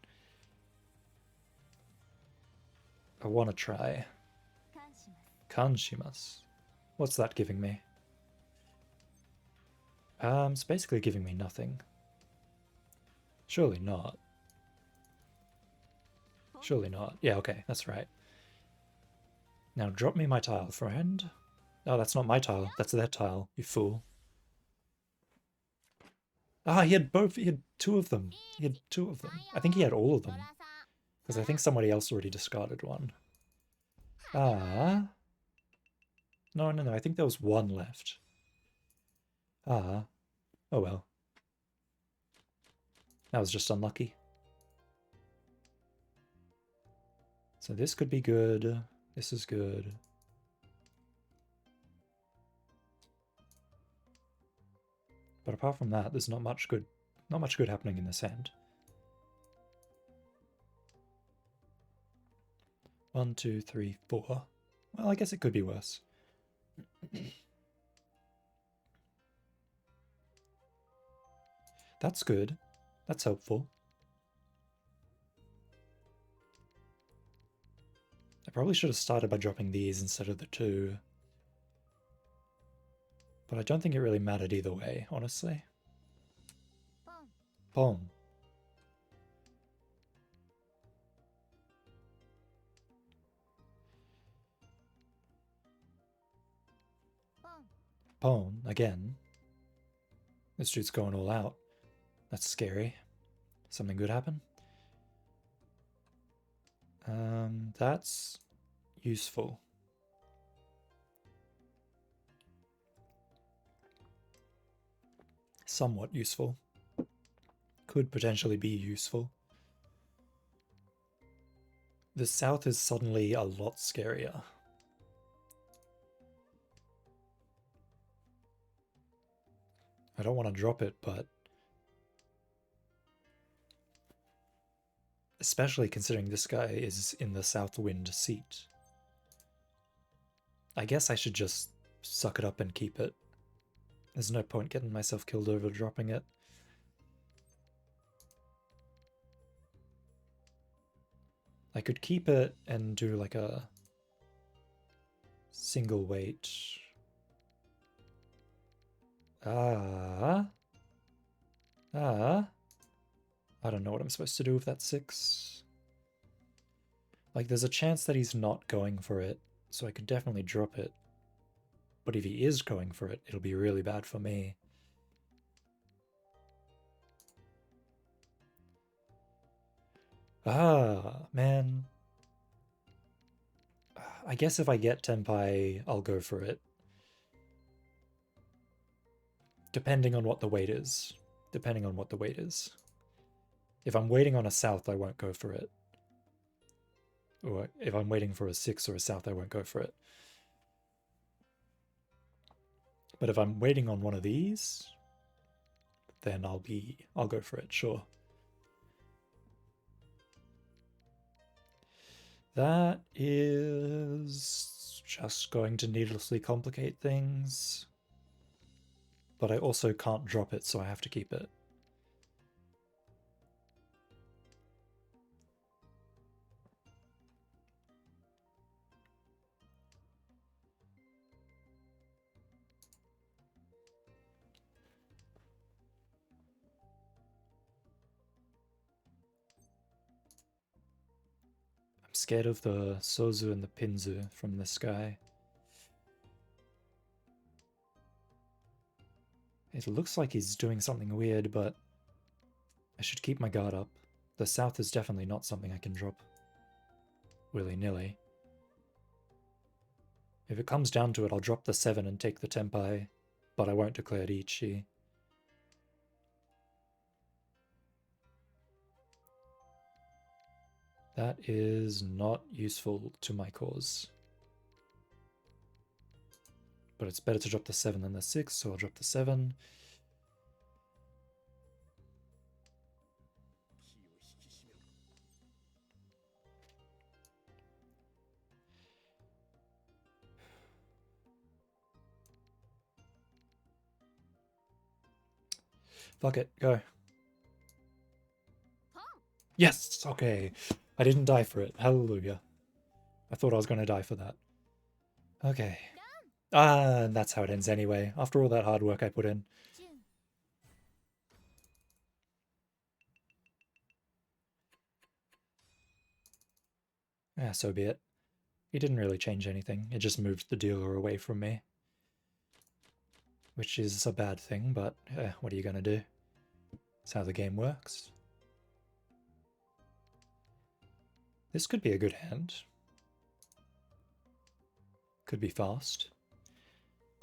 Speaker 1: I want to try. Kanshimasu. What's that giving me? It's basically giving me nothing. Surely not. Surely not. Yeah, okay, that's right. Now drop me my tile, friend. Oh, that's not my tile. That's their tile, you fool. Ah, he had both. He had 2 of them. He had 2 of them. I think he had all of them. Because I think somebody else already discarded one. Ah. No, no, no. I think there was 1 left. Ah. Oh well. That was just unlucky. So this could be good. This is good. But apart from that, there's not much good happening in this hand. 1, 2, 3, 4. Well, I guess it could be worse. That's good. That's helpful. I probably should have started by dropping these instead of the 2. But I don't think it really mattered either way, honestly. Boom. Boom, again. This dude's going all out. That's scary. Something good happen? That's useful. Somewhat useful. Could potentially be useful. The south is suddenly a lot scarier. I don't want to drop it, but especially considering this guy is in the south wind seat. I guess I should just suck it up and keep it. There's no point getting myself killed over dropping it. I could keep it and do like a single weight. I don't know what I'm supposed to do with that 6. Like, there's a chance that he's not going for it, so I could definitely drop it. But if he is going for it, it'll be really bad for me. Man. I guess if I get Tenpai, I'll go for it. Depending on what the weight is. Depending on what the weight is. If I'm waiting on a south, I won't go for it. Or if I'm waiting for a 6 or a south, I won't go for it. But if I'm waiting on one of these, then I'll go for it, sure. That is just going to needlessly complicate things. But I also can't drop it, so I have to keep it. I'm scared of the Sozu and the Pinzu from this guy. It looks like he's doing something weird, but I should keep my guard up. The south is definitely not something I can drop willy-nilly. If it comes down to it, I'll drop the 7 and take the Tenpai, but I won't declare it Ichi. That is not useful to my cause. But it's better to drop the 7 than the 6, so I'll drop the 7. Fuck it, go. Yes, okay. I didn't die for it. Hallelujah. I thought I was going to die for that. Okay. And that's how it ends anyway, after all that hard work I put in. Yeah, so be it. He didn't really change anything, it just moved the dealer away from me. Which is a bad thing, but what are you gonna do? That's how the game works. This could be a good hand. Could be fast.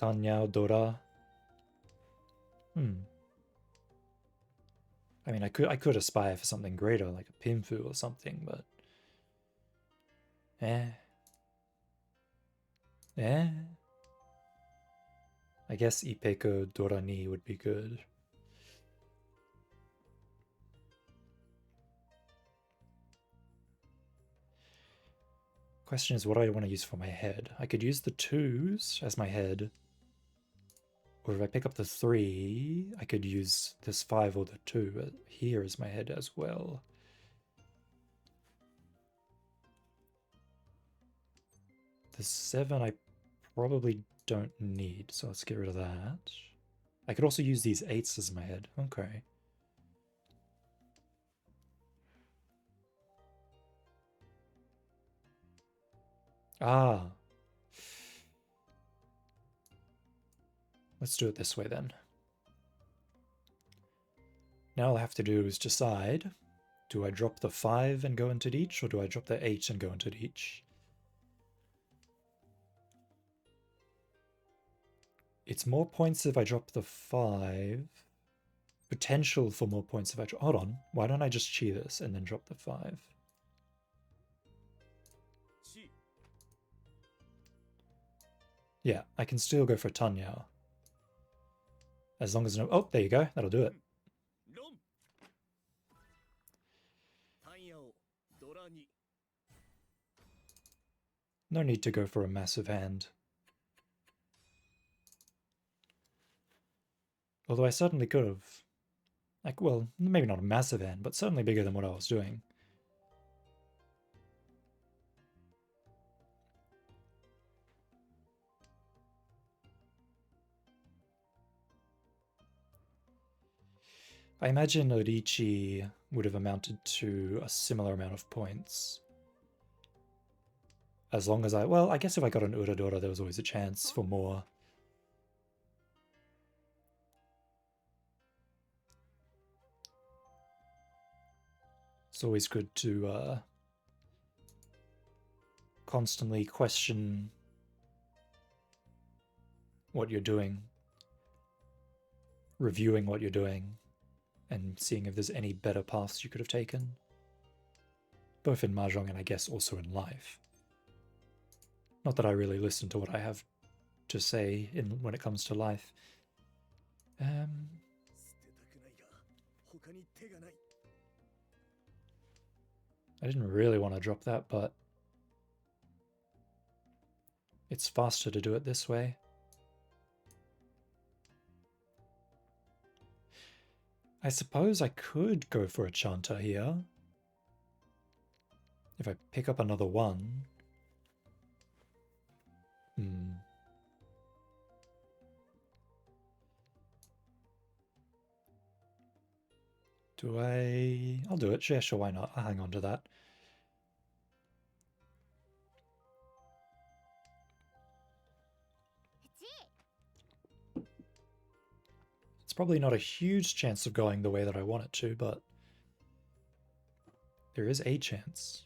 Speaker 1: Tanyao Dora. I mean, I could aspire for something greater, like a Pinfu or something, but... I guess Ipeko Dorani would be good. Question is, what do I want to use for my head? I could use the 2s as my head. Or if I pick up the 3, I could use this 5 or the 2 here as my head as well. The 7 I probably don't need, so let's get rid of that. I could also use these 8s as my head. Okay. Ah. Let's do it this way then. Now all I have to do is decide, do I drop the 5 and go into each, or do I drop the 8 and go into each? It's more points if I drop the 5. Potential for more points if I drop... Hold on. Why don't I just chi this and then drop the 5? Yeah, I can still go for Tanyao. As long as no... Oh, there you go. That'll do it. No need to go for a massive hand. Although I certainly could have. Like, well, maybe not a massive end, but certainly bigger than what I was doing. I imagine Odichi would have amounted to a similar amount of points. As long as well, I guess if I got an Uradora, there was always a chance for more. It's always good to constantly question what you're doing, reviewing what you're doing, and seeing if there's any better paths you could have taken. Both in Mahjong and I guess also in life. Not that I really listen to what I have to say when it comes to life. I didn't really want to drop that, but it's faster to do it this way. I suppose I could go for a chanter here. If I pick up another one. Do I? I'll do it. Yeah, sure, why not? I'll hang on to that. It's probably not a huge chance of going the way that I want it to, but there is a chance.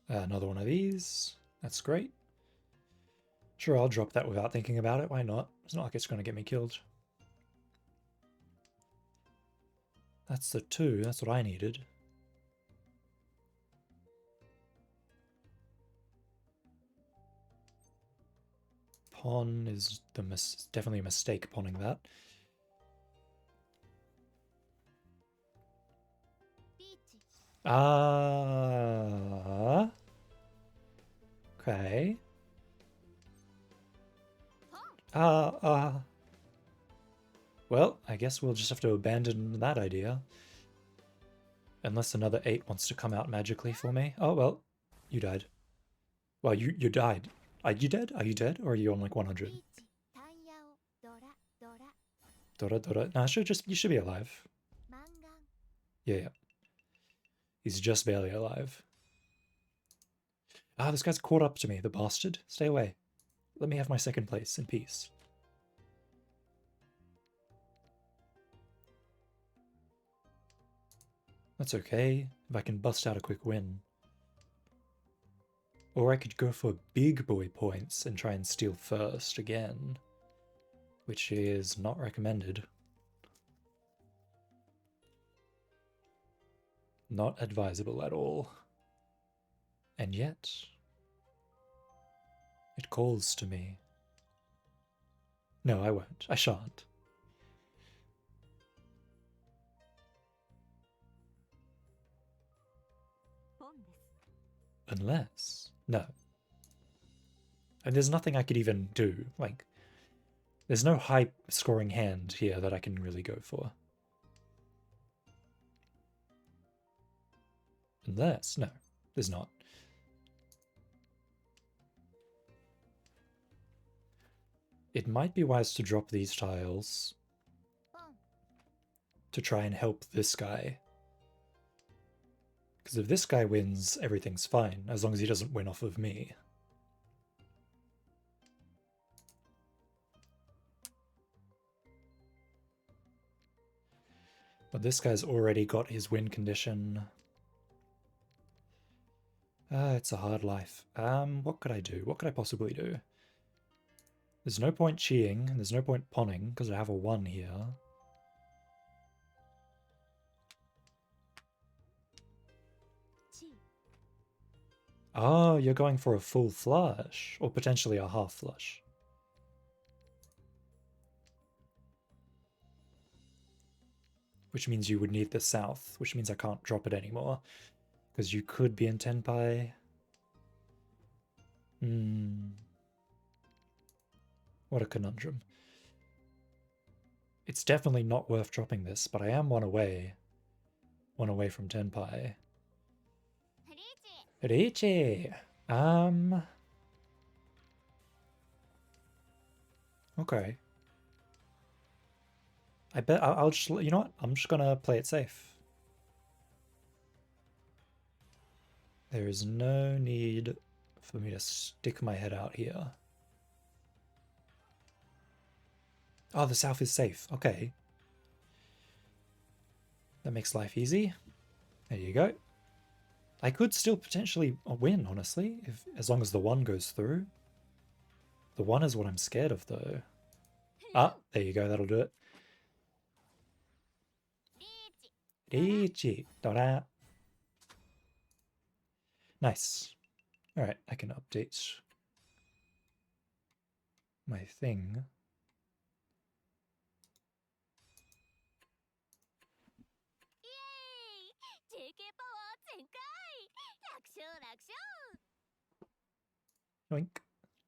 Speaker 1: Another one of these. That's great. Sure, I'll drop that without thinking about it. Why not? It's not like it's going to get me killed. That's the 2. That's what I needed. Pawn is definitely a mistake, pawning that. Okay. Well, I guess we'll just have to abandon that idea. Unless another 8 wants to come out magically for me. Oh, well, you died. Well, you died. Are you dead? Are you dead? Or are you on like 100? Dora, Dora. No, you should be alive. Yeah. He's just barely alive. Ah, this guy's caught up to me, the bastard. Stay away. Let me have my second place in peace. That's okay, if I can bust out a quick win. Or I could go for big boy points and try and steal first again, which is not recommended. Not advisable at all. And yet, it calls to me. No, I won't. I shan't. Unless... no. And there's nothing I could even do. Like, there's no high scoring hand here that I can really go for. Unless... no, there's not. It might be wise to drop these tiles to try and help this guy. Because if this guy wins, everything's fine, as long as he doesn't win off of me. But this guy's already got his win condition. It's a hard life. What could I do? What could I possibly do? There's no point cheating, and there's no point pawning, because I have a 1 here. Oh, you're going for a full flush, or potentially a half flush. Which means you would need the south, which means I can't drop it anymore. Because you could be in Tenpai. Well, What a conundrum. It's definitely not worth dropping this, but I am one away. One away from Tenpai. Richi! Okay. I bet I'll just, you know what? I'm just gonna play it safe. There is no need for me to stick my head out here. Oh, the south is safe. Okay. That makes life easy. There you go. I could still potentially win, honestly, as long as the one goes through. The one is what I'm scared of, though. Ah, there you go. That'll do it. Richi. Dora. Nice. Alright, I can update my thing. Oink.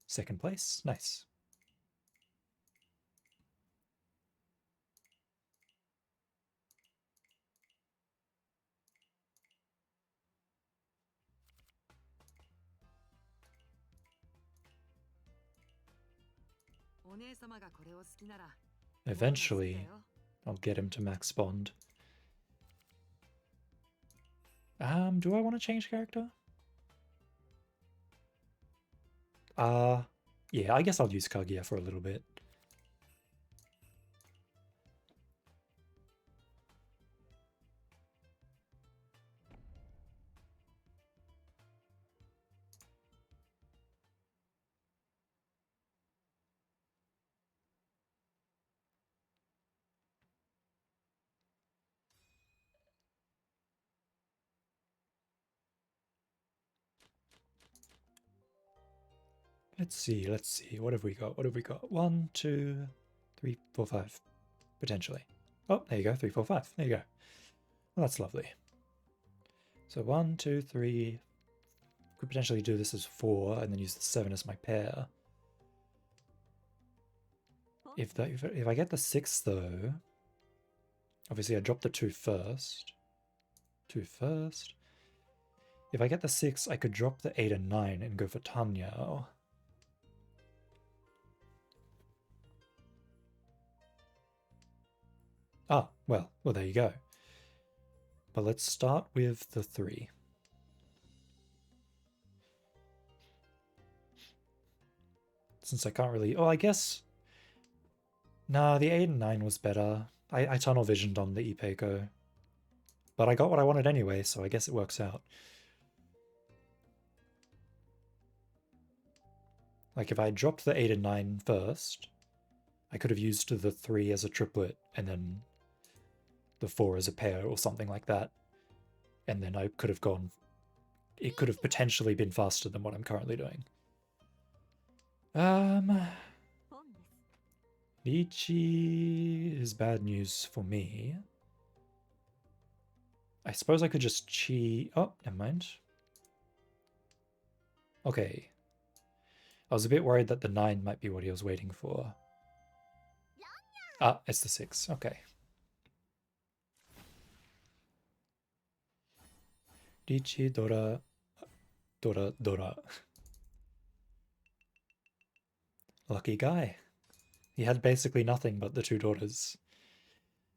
Speaker 1: Second place. Nice. Eventually, I'll get him to max bond. Do I want to change character? Yeah, I guess I'll use Kaguya for a little bit. Let's see. What have we got? 1, 2, 3, 4, 5. Potentially. Oh, there you go. 3, 4, 5. There you go. Well, that's lovely. So 1, 2, 3. Could potentially do this as 4 and then use the 7 as my pair. If I get the 6 though, obviously I drop the 2 first. 2 first. If I get the 6, I could drop the 8 and 9 and go for Tanya. Ah, well, there you go. But let's start with the 3. Since I can't really... Oh, I guess... Nah, the 8 and 9 was better. I tunnel visioned on the Ipeco. But I got what I wanted anyway, so I guess it works out. Like, if I dropped the 8 and 9 first, I could have used the 3 as a triplet, and then the 4 as a pair, or something like that. And then I could have gone... It could have potentially been faster than what I'm currently doing. Ichi is bad news for me. I suppose I could just cheat... Oh, never mind. Okay. I was a bit worried that the 9 might be what he was waiting for. Ah, it's the 6. Okay. Ichi, Dora, Dora, Dora. Lucky guy. He had basically nothing but the 2 daughters.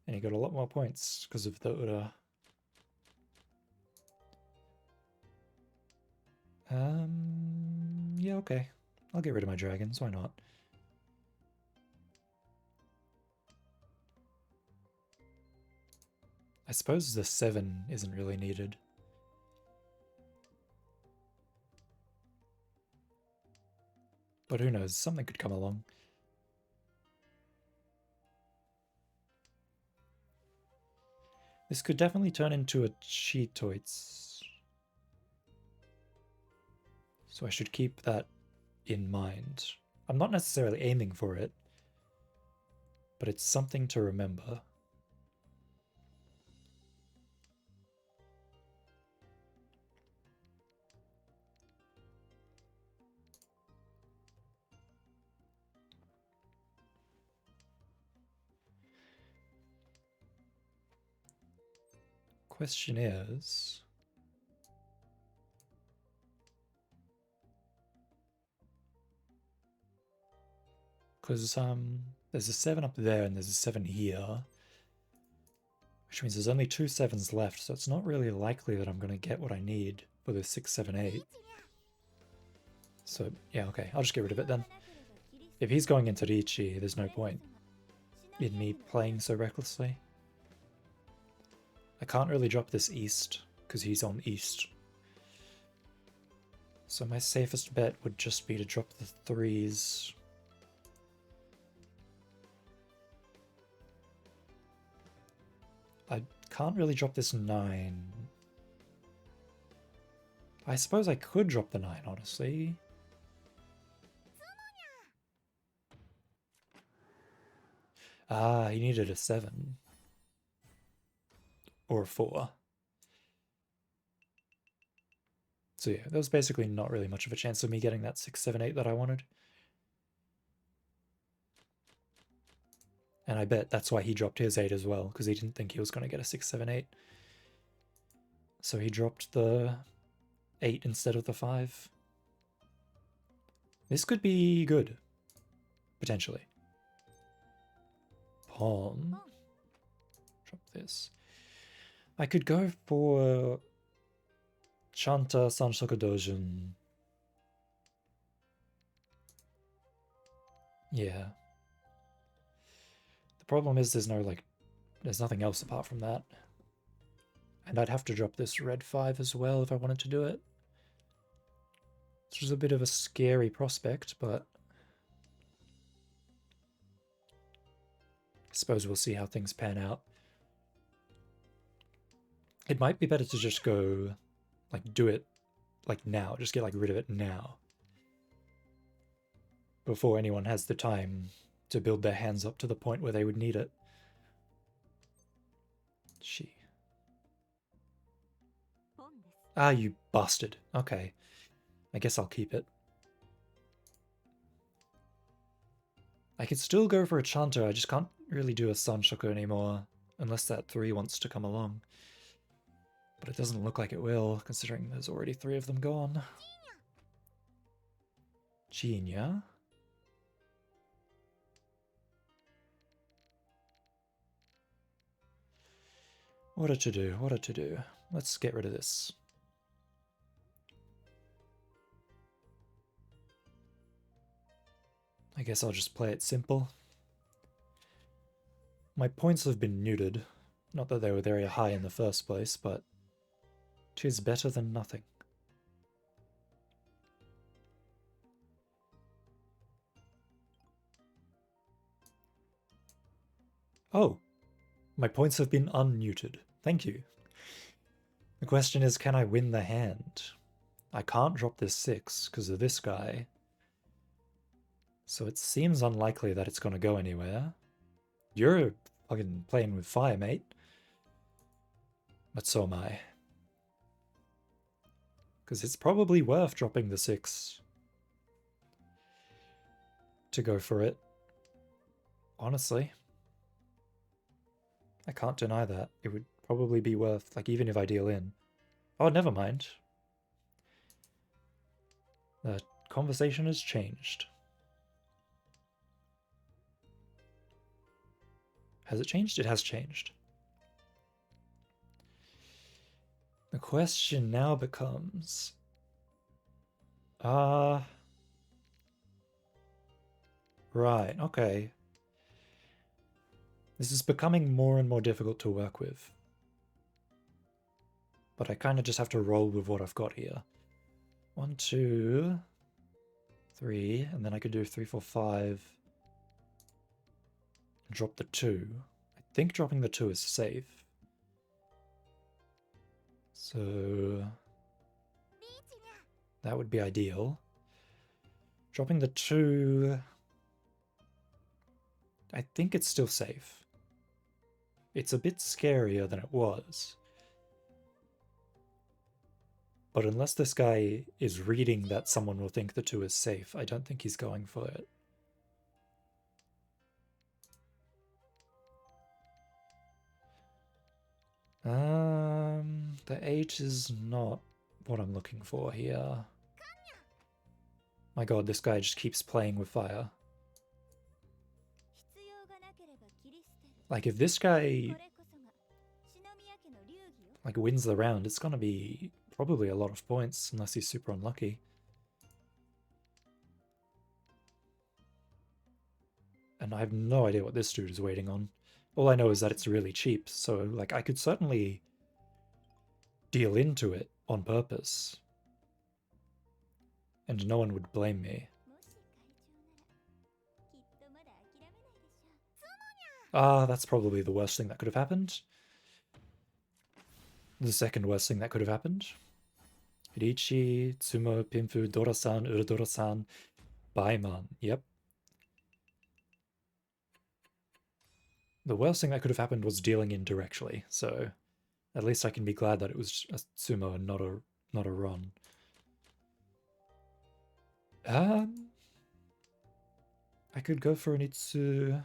Speaker 1: And he got a lot more points because of the Ura. Yeah, okay. I'll get rid of my dragons, why not? I suppose the 7 isn't really needed. But who knows, something could come along. This could definitely turn into a Cheetoits. So I should keep that in mind. I'm not necessarily aiming for it, but it's something to remember. Question is... Because there's a 7 up there and there's a 7 here. Which means there's only 2 7s left, so it's not really likely that I'm going to get what I need for the 6, 7, 8. So, yeah, okay, I'll just get rid of it then. If he's going into Riichi, there's no point in me playing so recklessly. I can't really drop this east, because he's on east. So my safest bet would just be to drop the 3s. I can't really drop this 9. I suppose I could drop the 9, honestly. Ah, he needed a 7. Or a 4. So yeah, there was basically not really much of a chance of me getting that 6, 7, 8 that I wanted. And I bet that's why he dropped his 8 as well, because he didn't think he was going to get a 6, 7, 8. So he dropped the 8 instead of the 5. This could be good, potentially. Pawn. Drop this. I could go for Chanta Sanshoku Dojin. Yeah. The problem is there's nothing else apart from that. And I'd have to drop this red 5 as well if I wanted to do it. Which is a bit of a scary prospect, but I suppose we'll see how things pan out. It might be better to just go, do it, now. Just get, rid of it now. Before anyone has the time to build their hands up to the point where they would need it. She. Ah, you bastard. Okay. I guess I'll keep it. I could still go for a Chanter, I just can't really do a Sanshoku anymore, unless that 3 wants to come along. But it doesn't look like it will, considering there's already 3 of them gone. Genia? What to do, what to do. Let's get rid of this. I guess I'll just play it simple. My points have been neutered. Not that they were very high in the first place, but 'tis better than nothing. Oh, my points have been unneutered. Thank you. The question is, can I win the hand? I can't drop this 6 because of this guy. So it seems unlikely that it's going to go anywhere. You're fucking playing with fire, mate. But so am I. Because it's probably worth dropping the 6 to go for it. Honestly. I can't deny that. It would probably be worth, even if I deal in. Oh, never mind. The conversation has changed. Has it changed? It has changed. The question now becomes... Right, okay. This is becoming more and more difficult to work with. But I kind of just have to roll with what I've got here. 1, 2, 3, and then I could do 3, 4, 5. And drop the 2. I think dropping the 2 is safe. So that would be ideal. Dropping the 2... I think it's still safe. It's a bit scarier than it was. But unless this guy is reading that someone will think the 2 is safe, I don't think he's going for it. The 8 is not what I'm looking for here. My god, this guy just keeps playing with fire. Like, if this guy like wins the round, it's gonna be probably a lot of points, unless he's super unlucky. And I have no idea what this dude is waiting on. All I know is that it's really cheap, so like I could certainly deal into it on purpose. And no one would blame me. Ah, that's probably the worst thing that could have happened. The second worst thing that could have happened. Richi, Tsumo, Pinfu, Dora-san, Uradora-san, Baiman. Yep. The worst thing that could have happened was dealing in directly, so at least I can be glad that it was a Tsumo and not a Ron. I could go for an Itsu,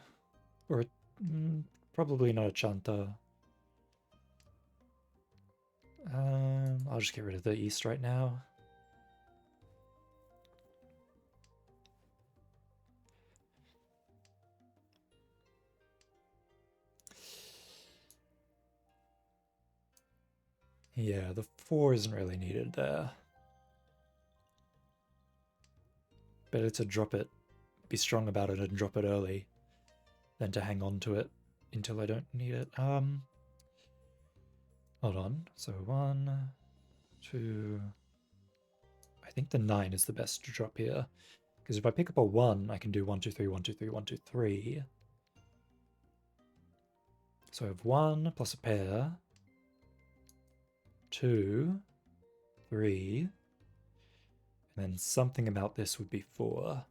Speaker 1: or probably not a Chanta. I'll just get rid of the East right now. Yeah, the 4 isn't really needed there. Better to drop it, be strong about it and drop it early than to hang on to it until I don't need it. Hold on. So 1, 2... I think the 9 is the best to drop here. Because if I pick up a 1, I can do 1, 2, 3, 1, 2, 3, 1, 2, 3. So I have 1 plus a pair. 2, 3, and then something about this would be 4.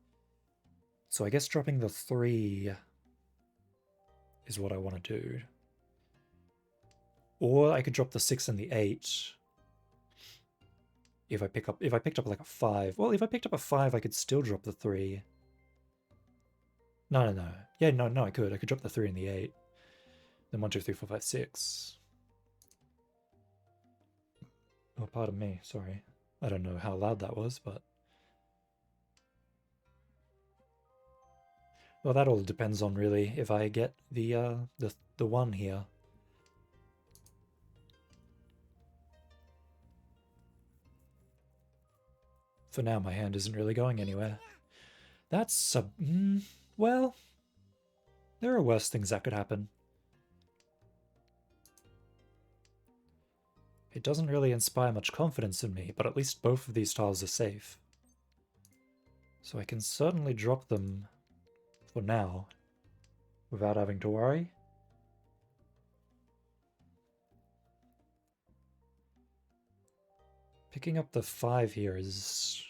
Speaker 1: So I guess dropping the 3 is what I want to do. Or I could drop the 6 and the 8 if I picked up like a 5. Well, if I picked up a 5, I could still drop the 3. No. Yeah, no, I could. I could drop the 3 and the 8. Then 1, 2, 3, 4, 5, 6. Oh, pardon me, sorry. I don't know how loud that was, but... Well, that all depends on, really, if I get the 1 here. For now, my hand isn't really going anywhere. That's well, there are worse things that could happen. It doesn't really inspire much confidence in me, but at least both of these tiles are safe. So I can certainly drop them for now without having to worry. Picking up the 5 here is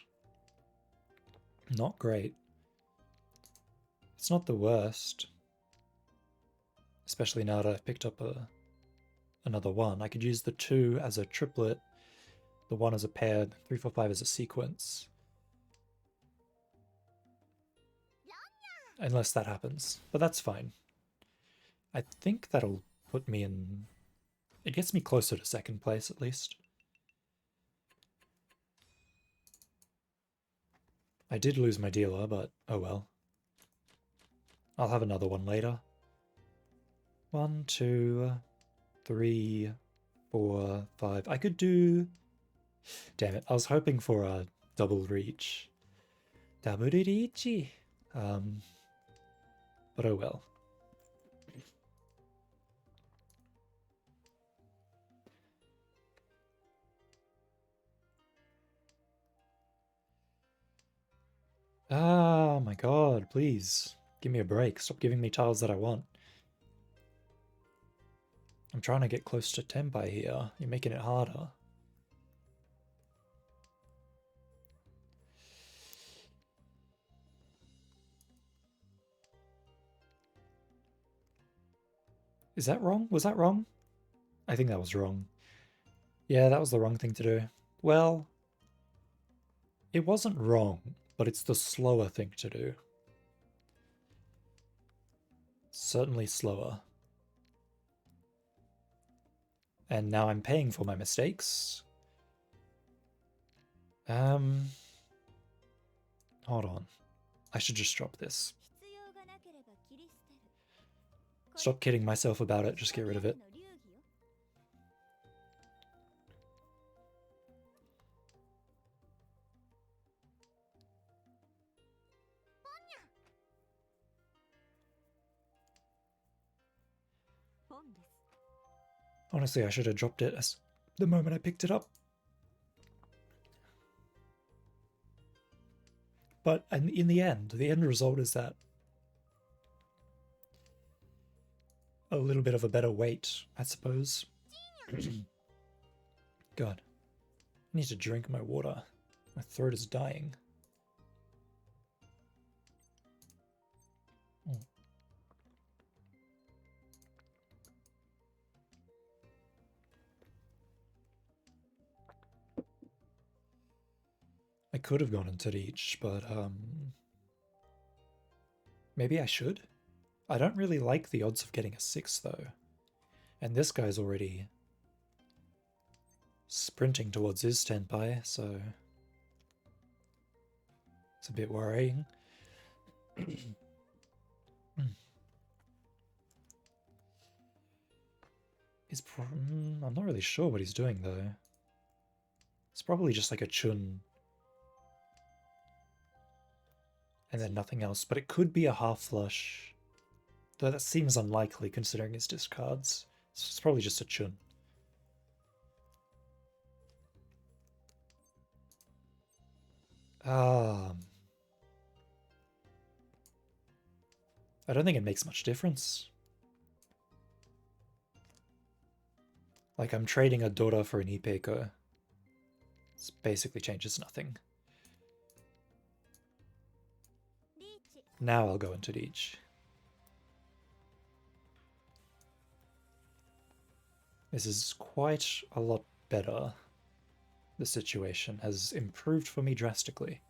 Speaker 1: not great. It's not the worst. Especially now that I've picked up another 1. I could use the 2 as a triplet, the 1 as a pair, 3, 4, 5 as a sequence. Unless that happens, but that's fine. I think that'll put me in... It gets me closer to second place, at least. I did lose my dealer, but oh well. I'll have another one later. 1, 2, 3, 4, 5. I could do... Damn it, I was hoping for a double reach. Double reachy. But oh well. Ah, my god, please. Give me a break. Stop giving me tiles that I want. I'm trying to get close to Tenpai here. You're making it harder. Is that wrong? Was that wrong? I think that was wrong. Yeah, that was the wrong thing to do. Well, it wasn't wrong, but it's the slower thing to do. Certainly slower. And now I'm paying for my mistakes. Hold on. I should just drop this. Stop kidding myself about it, just get rid of it. Honestly, I should have dropped it as the moment I picked it up. But in the end result is that a little bit of a better weight, I suppose. God, I need to drink my water. My throat is dying. I could have gone into each, but maybe I should? I don't really like the odds of getting a 6 though. And this guy's already sprinting towards his tenpai, so it's a bit worrying. I'm not really sure what he's doing though. It's probably just like a chun and then nothing else, but it could be a half flush. Though that seems unlikely considering his discards. It's probably just a chun. I don't think it makes much difference. Like, I'm trading a Dora for an Ipeko. It basically changes nothing. Now I'll go into Reach. This is quite a lot better. The situation has improved for me drastically.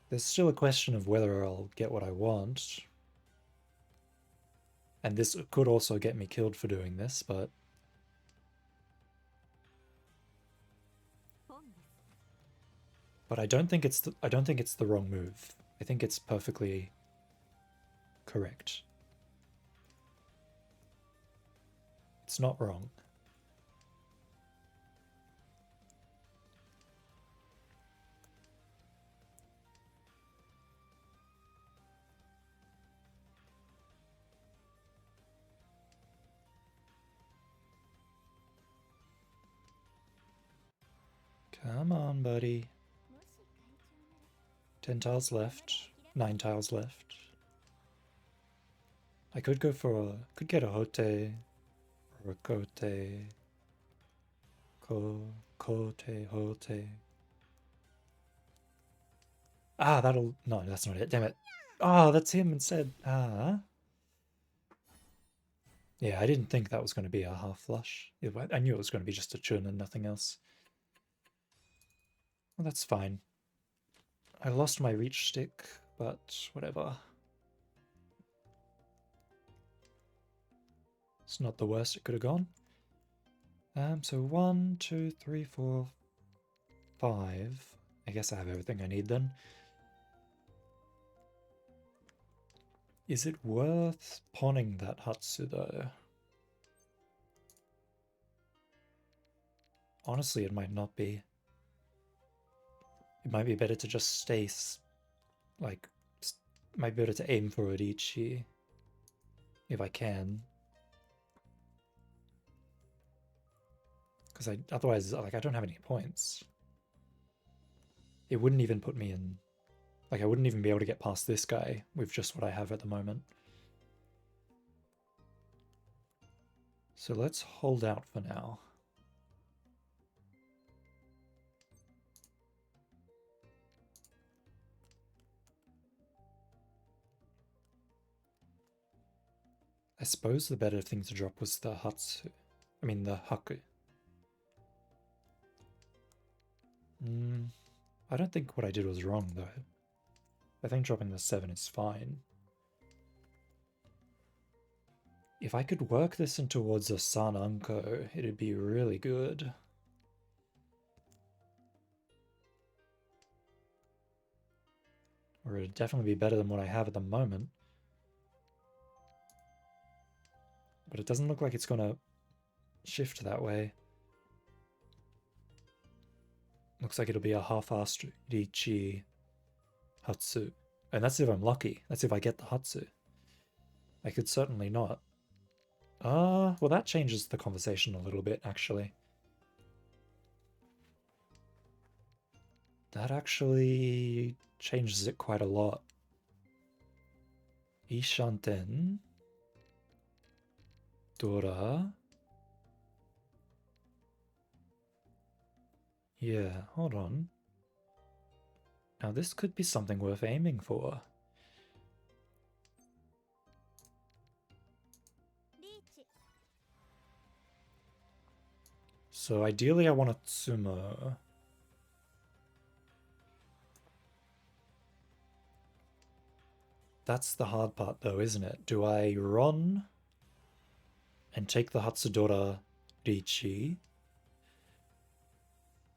Speaker 1: There's still a question of whether I'll get what I want. And this could also get me killed for doing this, but I don't think it's the wrong move. I think it's perfectly correct. It's not wrong. Come on, buddy. 10 tiles left. 9 tiles left. I could go for a... could get a Hote. Or a Kote. Kote, Hote. Ah, that'll... no, that's not it. Damn it. Oh, that's him instead. Ah. Yeah, I didn't think that was going to be a half flush. I knew it was going to be just a chun and nothing else. Well, that's fine. I lost my reach stick, but whatever. It's not the worst it could have gone. So 1, 2, 3, 4, 5. I guess I have everything I need then. Is it worth pawning that Hatsu though? Honestly, it might not be. It might be better to just stay, like, might be better to aim for Odichi if I can. Because otherwise, like, I don't have any points. It wouldn't even put me in, like, I wouldn't even be able to get past this guy with just what I have at the moment. So let's hold out for now. I suppose the better thing to drop was the Hatsu. I mean the Haku. I don't think what I did was wrong though. I think dropping the 7 is fine. If I could work this in towards a Sananko, it'd be really good. Or it'd definitely be better than what I have at the moment. But it doesn't look like it's gonna shift that way. Looks like it'll be a half-assed Riichi Hatsu. And that's if I'm lucky. That's if I get the Hatsu. I could certainly not. Well, that changes the conversation a little bit, actually. That actually changes it quite a lot. Ishanten. Dora. Yeah, hold on. Now this could be something worth aiming for. So ideally I want a Tsumo. That's the hard part though, isn't it? Do I run and take the Hatsudora Riichi?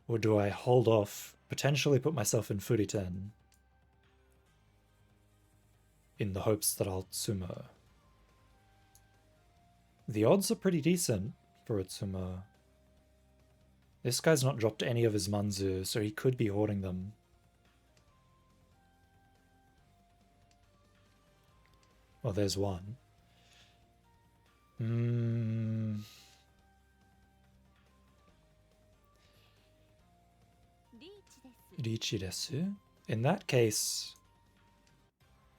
Speaker 1: Or do I hold off, potentially put myself in Furiten in the hopes that I'll Tsumo? The odds are pretty decent for a Tsumo. This guy's not dropped any of his Manzu, so he could be hoarding them. Well, there's one. Riichi desu? In that case,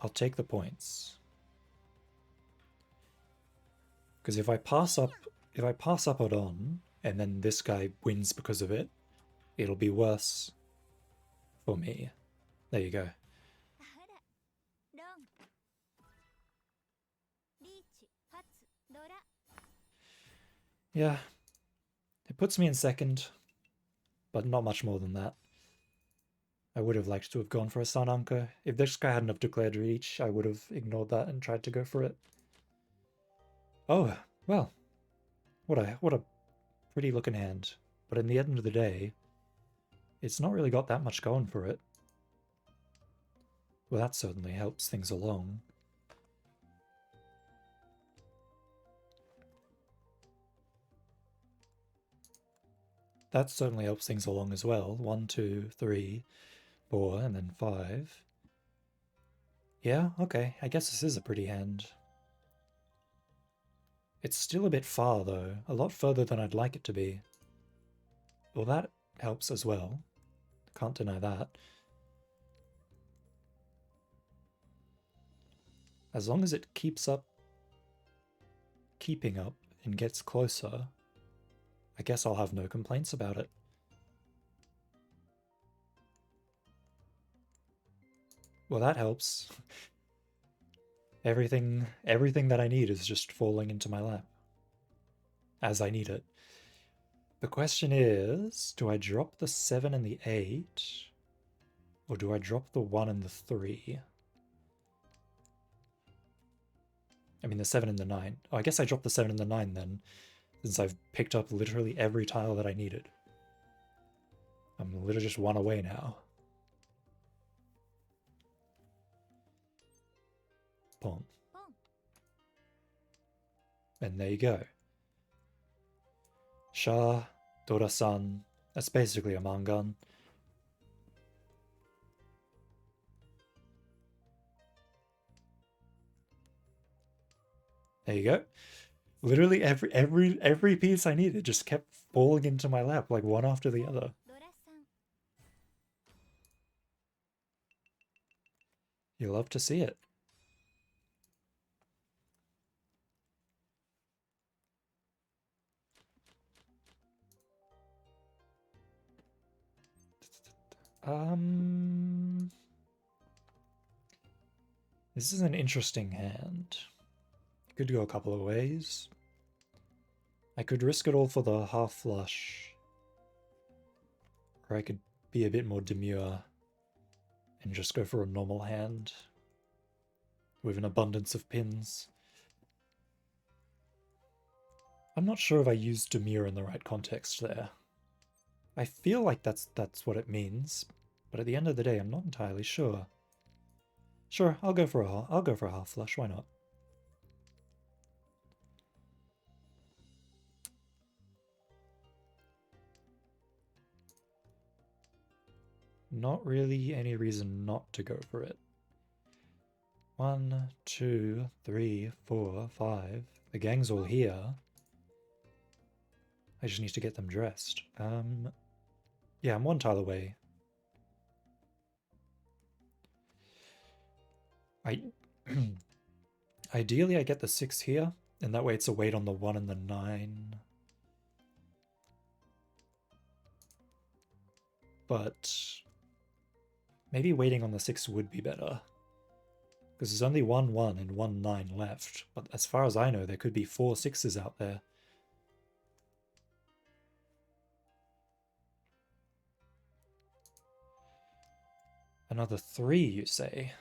Speaker 1: I'll take the points. Because if I pass up Odon, and then this guy wins because of it, it'll be worse for me. There you go. Yeah, it puts me in second, but not much more than that. I would have liked to have gone for a Sananka. If this guy hadn't have declared Reach, I would have ignored that and tried to go for it. Oh, well, what a pretty looking hand. But in the end of the day, it's not really got that much going for it. Well, that certainly helps things along. That certainly helps things along as well. 1, 2, 3, 4, and then 5. Yeah, okay, I guess this is a pretty hand. It's still a bit far, though. A lot further than I'd like it to be. Well, that helps as well. Can't deny that. As long as it keeps up, keeping up, and gets closer, I guess I'll have no complaints about it. Well, that helps. Everything that I need is just falling into my lap. As I need it. The question is, do I drop the 7 and the 8? Or do I drop the 1 and the 3? I mean the 7 and the 9. Oh, I guess I dropped the 7 and the 9 then, since I've picked up literally every tile that I needed. I'm literally just 1 away now. Boom. And there you go. Sha, Dora-san. That's basically a mangan. There you go. Literally every piece I needed just kept falling into my lap like one after the other. You love to see it. This is an interesting hand. Could go a couple of ways. I could risk it all for the half flush. Or I could be a bit more demure and just go for a normal hand with an abundance of pins. I'm not sure if I used demure in the right context there. I feel like that's what it means, but at the end of the day, I'm not entirely sure. Sure, I'll go for a half flush. Why not? Not really any reason not to go for it. 1, 2, 3, 4, 5. The gang's all here. I just need to get them dressed. Yeah, I'm 1 tile away. Ideally I get the 6 here, and that way it's a wait on the 1 and the 9. But maybe waiting on the 6 would be better. Because there's only 1 1 and 1 9 left, but as far as I know, there could be 4 6s out there. Another 3, you say?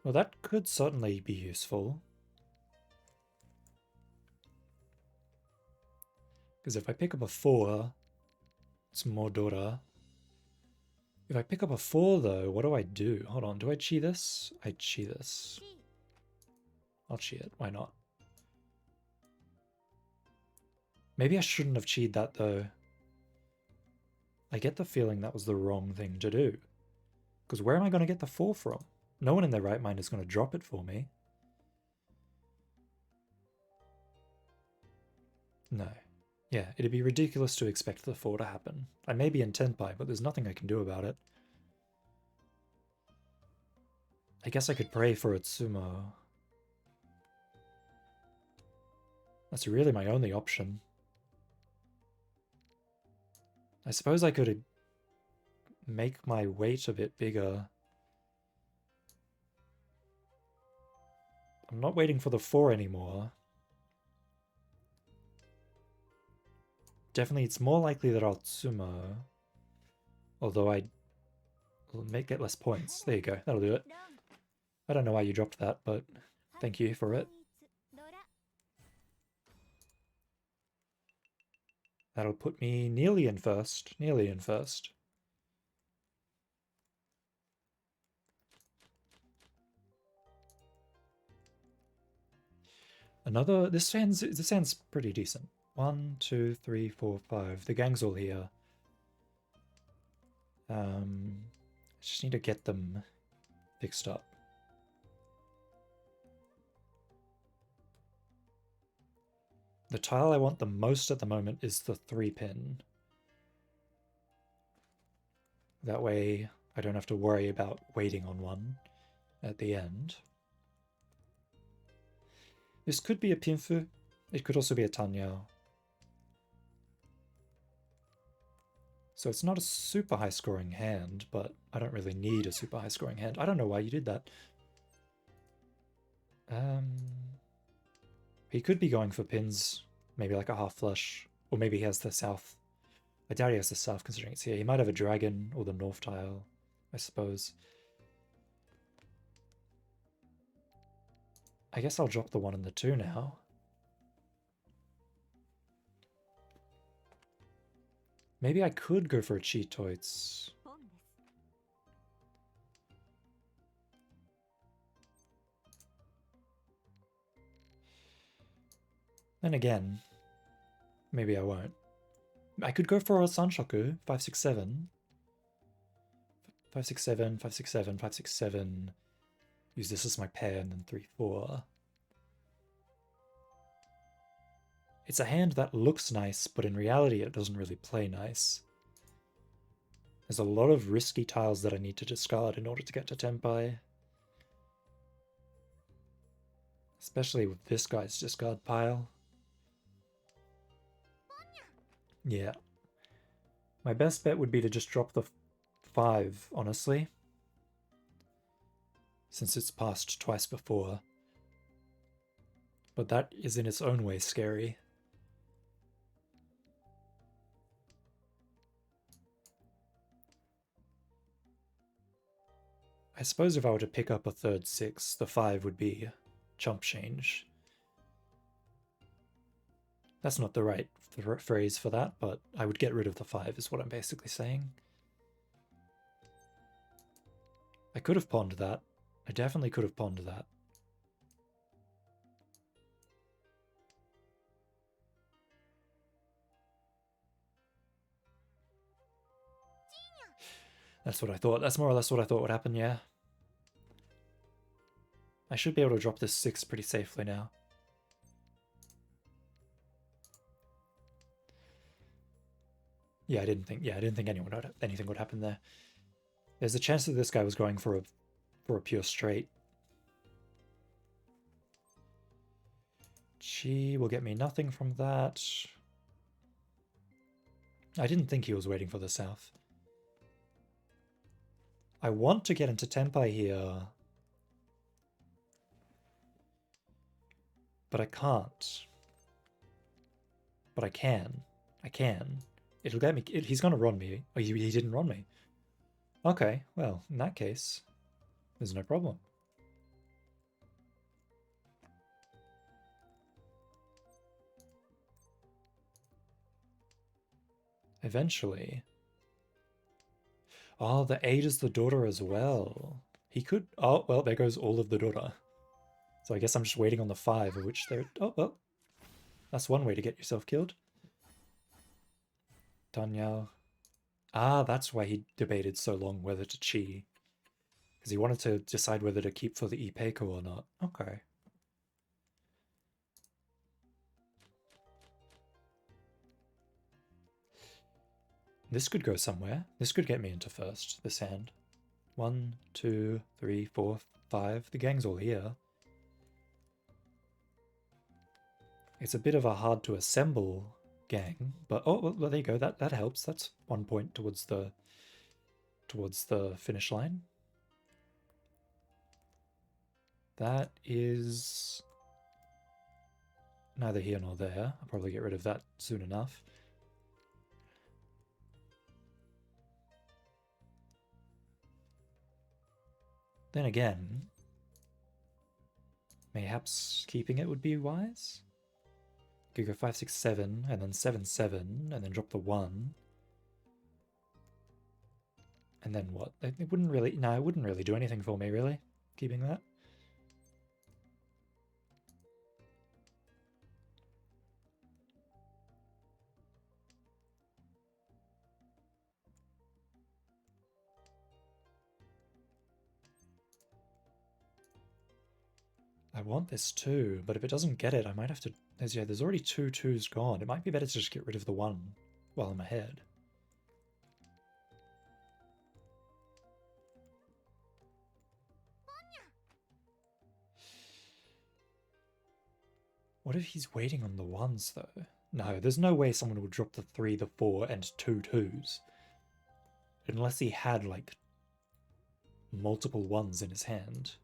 Speaker 1: Well, that could certainly be useful. Because if I pick up a 4, it's more Dora. If I pick up a 4, though, what do I do? Hold on, do I chi this? I chi this. I'll chi it, why not? Maybe I shouldn't have chi'd that, though. I get the feeling that was the wrong thing to do. Because where am I going to get the 4 from? No one in their right mind is going to drop it for me. No. Yeah, it'd be ridiculous to expect the 4 to happen. I may be in Tenpai, but there's nothing I can do about it. I guess I could pray for a Tsumo. That's really my only option. I suppose I could make my weight a bit bigger. I'm not waiting for the 4 anymore. Definitely, it's more likely that I'll Tsumo. Although I will get less points. There you go, that'll do it. I don't know why you dropped that, but thank you for it. That'll put me nearly in first. Nearly in first. Another. This sounds pretty decent. 1, 2, 3, 4, 5. The gang's all here. I just need to get them fixed up. The tile I want the most at the moment is the 3-pin. That way I don't have to worry about waiting on one at the end. This could be a Pinfu. It could also be a Tanyao. So it's not a super high scoring hand, but I don't really need a super high scoring hand. I don't know why you did that. He could be going for pins, maybe like a half flush, or maybe he has the south. I doubt he has the south considering it's here. He might have a dragon or the north tile, I suppose. I guess I'll drop the 1 and the 2 now. Maybe I could go for a Cheetoits. Then again, maybe I won't. I could go for a Sanshoku, 5, 6, 7. 5, 6, 7, 5, 6, 7, 5, 6, 7. Use this as my pair and then 3, 4. It's a hand that looks nice, but in reality it doesn't really play nice. There's a lot of risky tiles that I need to discard in order to get to Tenpai. Especially with this guy's discard pile. Yeah. My best bet would be to just drop the 5, honestly. Since it's passed twice before. But that is in its own way scary. I suppose if I were to pick up a third 6, the 5 would be chump change. That's not the right phrase for that, but I would get rid of the 5 is what I'm basically saying. I could have pawned that. I definitely could have pawned that. That's what I thought. That's more or less what I thought would happen, yeah. I should be able to drop this 6 pretty safely now. Yeah, I didn't think anything would happen there. There's a chance that this guy was going for a pure straight. Chi will get me nothing from that. I didn't think he was waiting for the south. I want to get into Tenpai here, but I can't. But I can. I can. It'll get me. He's gonna run me. Oh, he didn't run me. Okay, well, in that case, there's no problem. Eventually. Oh, the 8 is the daughter as well. He could... Oh, well, there goes all of the daughter. So I guess I'm just waiting on the 5, of which there... Oh, well. That's one way to get yourself killed. Danyao. Ah, that's why he debated so long whether to chi. Because he wanted to decide whether to keep for the Ipeiko or not. Okay. This could go somewhere. This could get me into first, this hand. 1, 2, 3, 4, 5. The gang's all here. It's a bit of a hard to assemble gang, but oh, well, there you go. That helps. That's 1 point towards the finish line. That is neither here nor there. I'll probably get rid of that soon enough. Then again, mayhaps keeping it would be wise. Could go 5, 6, 7, and then 7, 7, and then drop the 1. And then what? It wouldn't really... No, it wouldn't really do anything for me, really, keeping that. I want this too, but if it doesn't get it, I might have to... There's already 2 2s gone. It might be better to just get rid of the 1 while I'm ahead. What if he's waiting on the 1s, though? No, there's no way someone would drop the 3, the 4, and 2 2s. Unless he had, like, multiple 1s in his hand.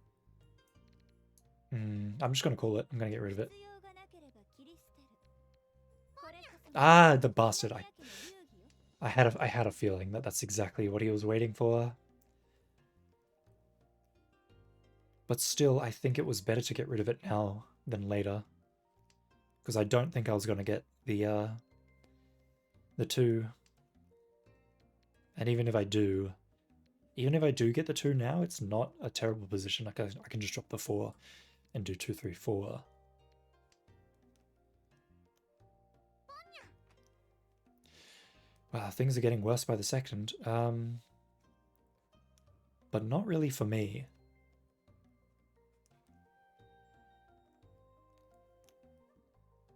Speaker 1: I'm just gonna call it. I'm gonna get rid of it. Ah, the bastard. I had a feeling that that's exactly what he was waiting for. But still, I think it was better to get rid of it now than later. Because I don't think I was going to get the 2. And even if I do get the 2 now, it's not a terrible position. I can just drop the 4 and do 2, 3, 4. Wow, things are getting worse by the second. But not really for me.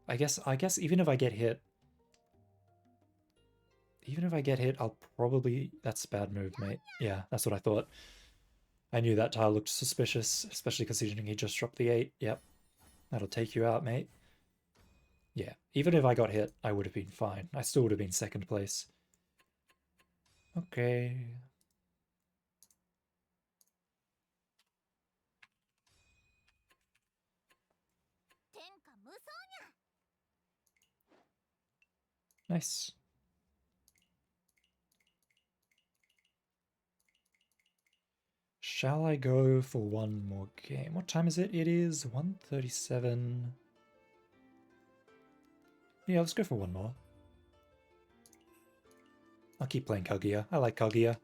Speaker 1: I guess even if I get hit, I'll probably... That's a bad move, mate. Yeah, that's what I thought. I knew that tile looked suspicious, especially considering he just dropped the 8. Yep. That'll take you out, mate. Yeah, even if I got hit, I would have been fine. I still would have been second place. Okay. Nice. Shall I go for one more game? What time is it? It is 1:37. Yeah, let's go for one more. I'll keep playing Kaguya. I like Kaguya.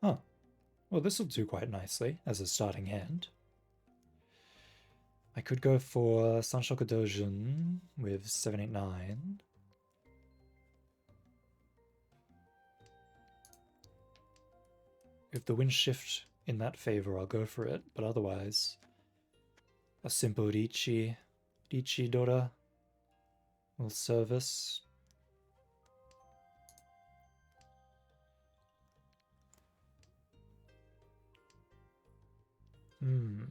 Speaker 1: Huh. Well, this will do quite nicely as a starting hand. I could go for Sanshoku Dojin with 789. If the winds shift in that favor, I'll go for it, but otherwise, a simple Richi Dora will service. Hmm.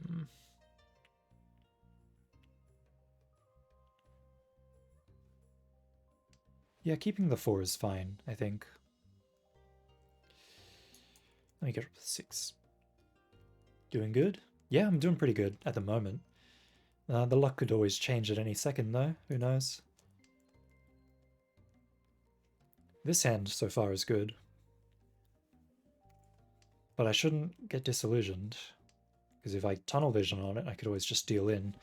Speaker 1: Yeah, keeping the 4 is fine, I think. Let me get up to 6. Doing good? Yeah, I'm doing pretty good at the moment. The luck could always change at any second, though. Who knows? This hand so far is good. But I shouldn't get disillusioned. Because if I tunnel vision on it, I could always just deal in.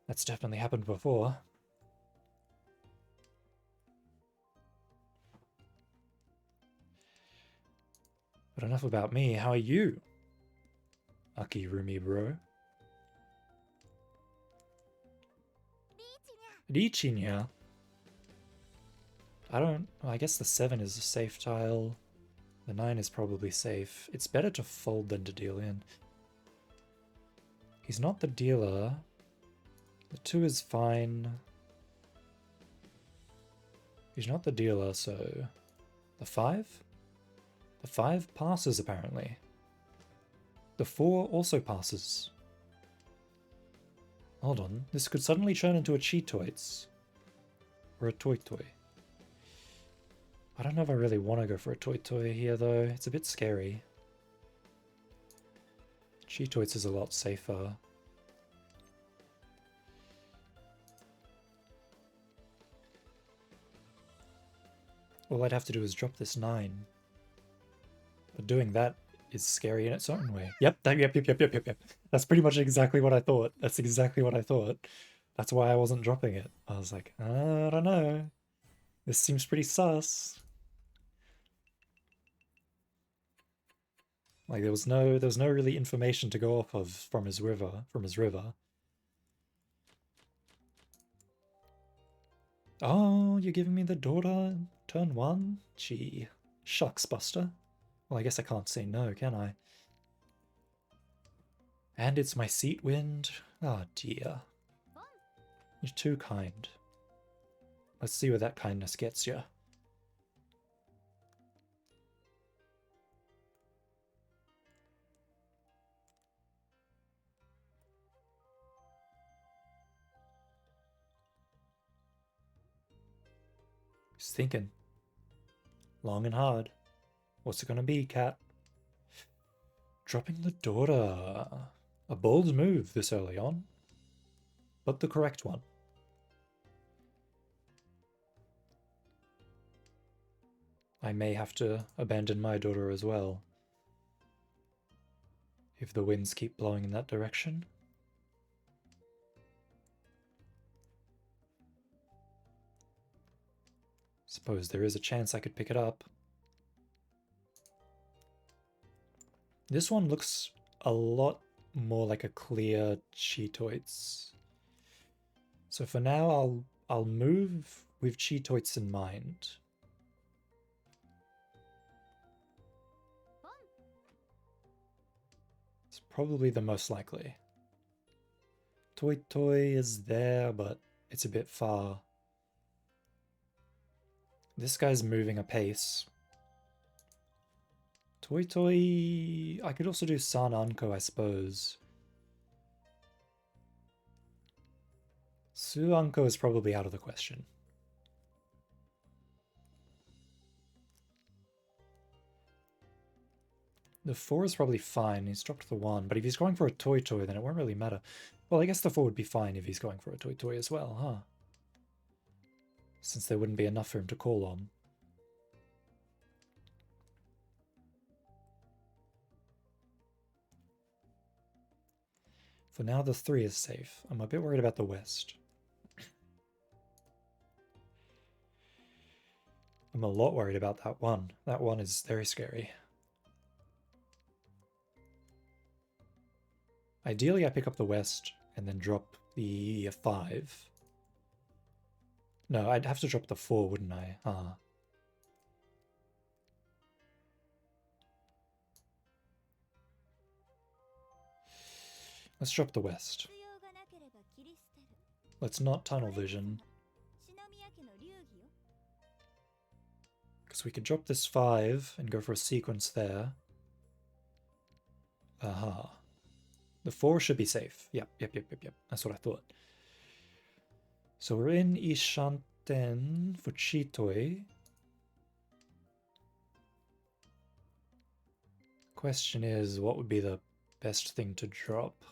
Speaker 1: That's definitely happened before. But enough about me. How are you? Aki Rumi bro. Richinya. I guess the 7 is a safe tile. The 9 is probably safe. It's better to fold than to deal in. He's not the dealer. The 2 is fine. He's not the dealer, so... The 5? The 5 passes, apparently. The 4 also passes. Hold on, this could suddenly turn into a Cheetoits. Or a Toy Toy. I don't know if I really want to go for a Toy Toy here, though. It's a bit scary. Cheetoits is a lot safer. All I'd have to do is drop this 9. But doing that is scary in its own way. Yep. That's pretty much exactly what I thought. That's exactly what I thought. That's why I wasn't dropping it. I was like, I don't know. This seems pretty sus. Like there was no really information to go off of from his river. Oh, you're giving me the daughter turn 1? Gee. Shucks, Buster. Well, I guess I can't say no, can I? And it's my seat wind. Ah, oh, dear. You're too kind. Let's see where that kindness gets you. Just thinking. Long and hard. What's it gonna be, cat? Dropping the daughter. A bold move this early on. But the correct one. I may have to abandon my daughter as well. If the winds keep blowing in that direction. Suppose there is a chance I could pick it up. This one looks a lot more like a clear Cheetoits. So for now, I'll move with Cheetoits in mind. It's probably the most likely. Toy Toy is there, but it's a bit far. This guy's moving apace. Toy Toy... I could also do San Anko, I suppose. Suanko is probably out of the question. The 4 is probably fine. He's dropped the 1, but if he's going for a Toy Toy, then it won't really matter. Well, I guess the 4 would be fine if he's going for a Toy Toy as well, huh? Since there wouldn't be enough for him to call on. For now, the 3 is safe. I'm a bit worried about the West. I'm a lot worried about that 1. That 1 is very scary. Ideally, I pick up the West and then drop the 5. No, I'd have to drop the 4, wouldn't I? Let's drop the West. Let's not tunnel vision. Because we could drop this 5 and go for a sequence there. Aha. The 4 should be safe. Yep. That's what I thought. So we're in Ishanten for Chitoi. Question is, what would be the best thing to drop?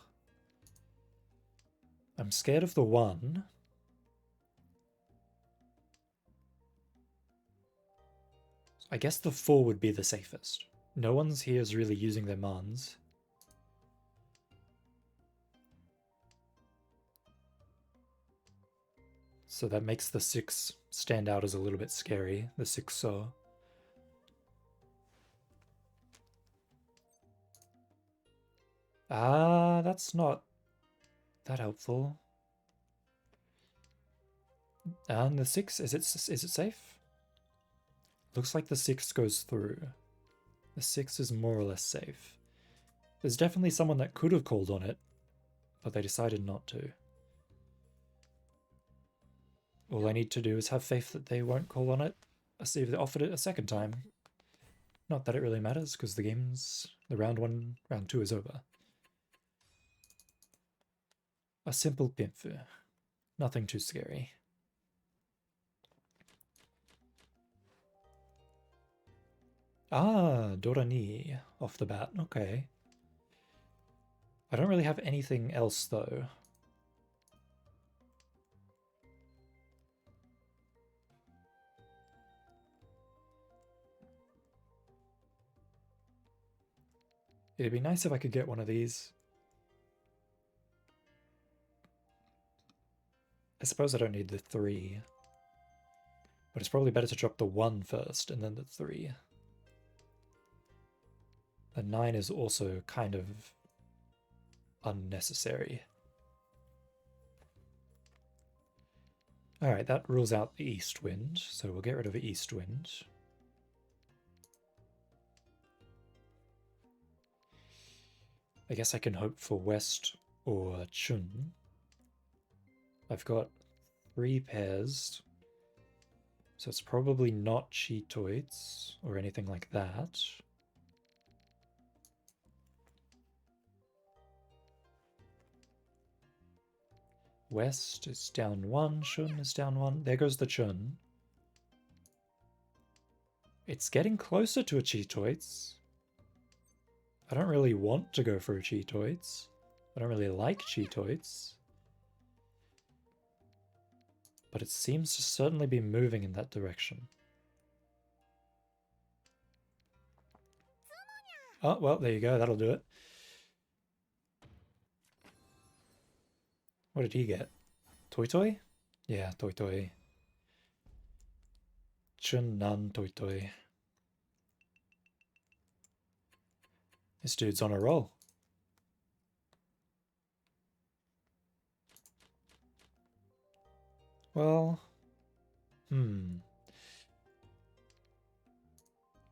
Speaker 1: I'm scared of the 1. I guess the 4 would be the safest. No one's here is really using their mons. So that makes the 6 stand out as a little bit scary, the 6 so. Ah, that's not that helpful. And the 6, is it safe? Looks like the 6 goes through. The 6 is more or less safe. There's definitely someone that could have called on it, but they decided not to. All I need to do is have faith that they won't call on it. I'll see if they offered it a second time. Not that it really matters, because the round 2 is over. A simple pinfu. Nothing too scary. Ah, Dorani off the bat. Okay. I don't really have anything else, though. It'd be nice if I could get one of these. I suppose I don't need the 3. But it's probably better to drop the 1 first and then the 3. The 9 is also kind of unnecessary. Alright, that rules out the East Wind, so we'll get rid of the East Wind. I guess I can hope for West or Chun. I've got 3 pairs, so it's probably not Cheetoids or anything like that. West is down 1, Chun is down 1. There goes the Chun. It's getting closer to a Cheetoids. I don't really want to go for a Cheetoids. I don't really like Cheetoids. But it seems to certainly be moving in that direction. Oh, well, there you go. That'll do it. What did he get? Toy Toy? Yeah, Toy Toy. Chun Nan Toy Toy. This dude's on a roll. Well,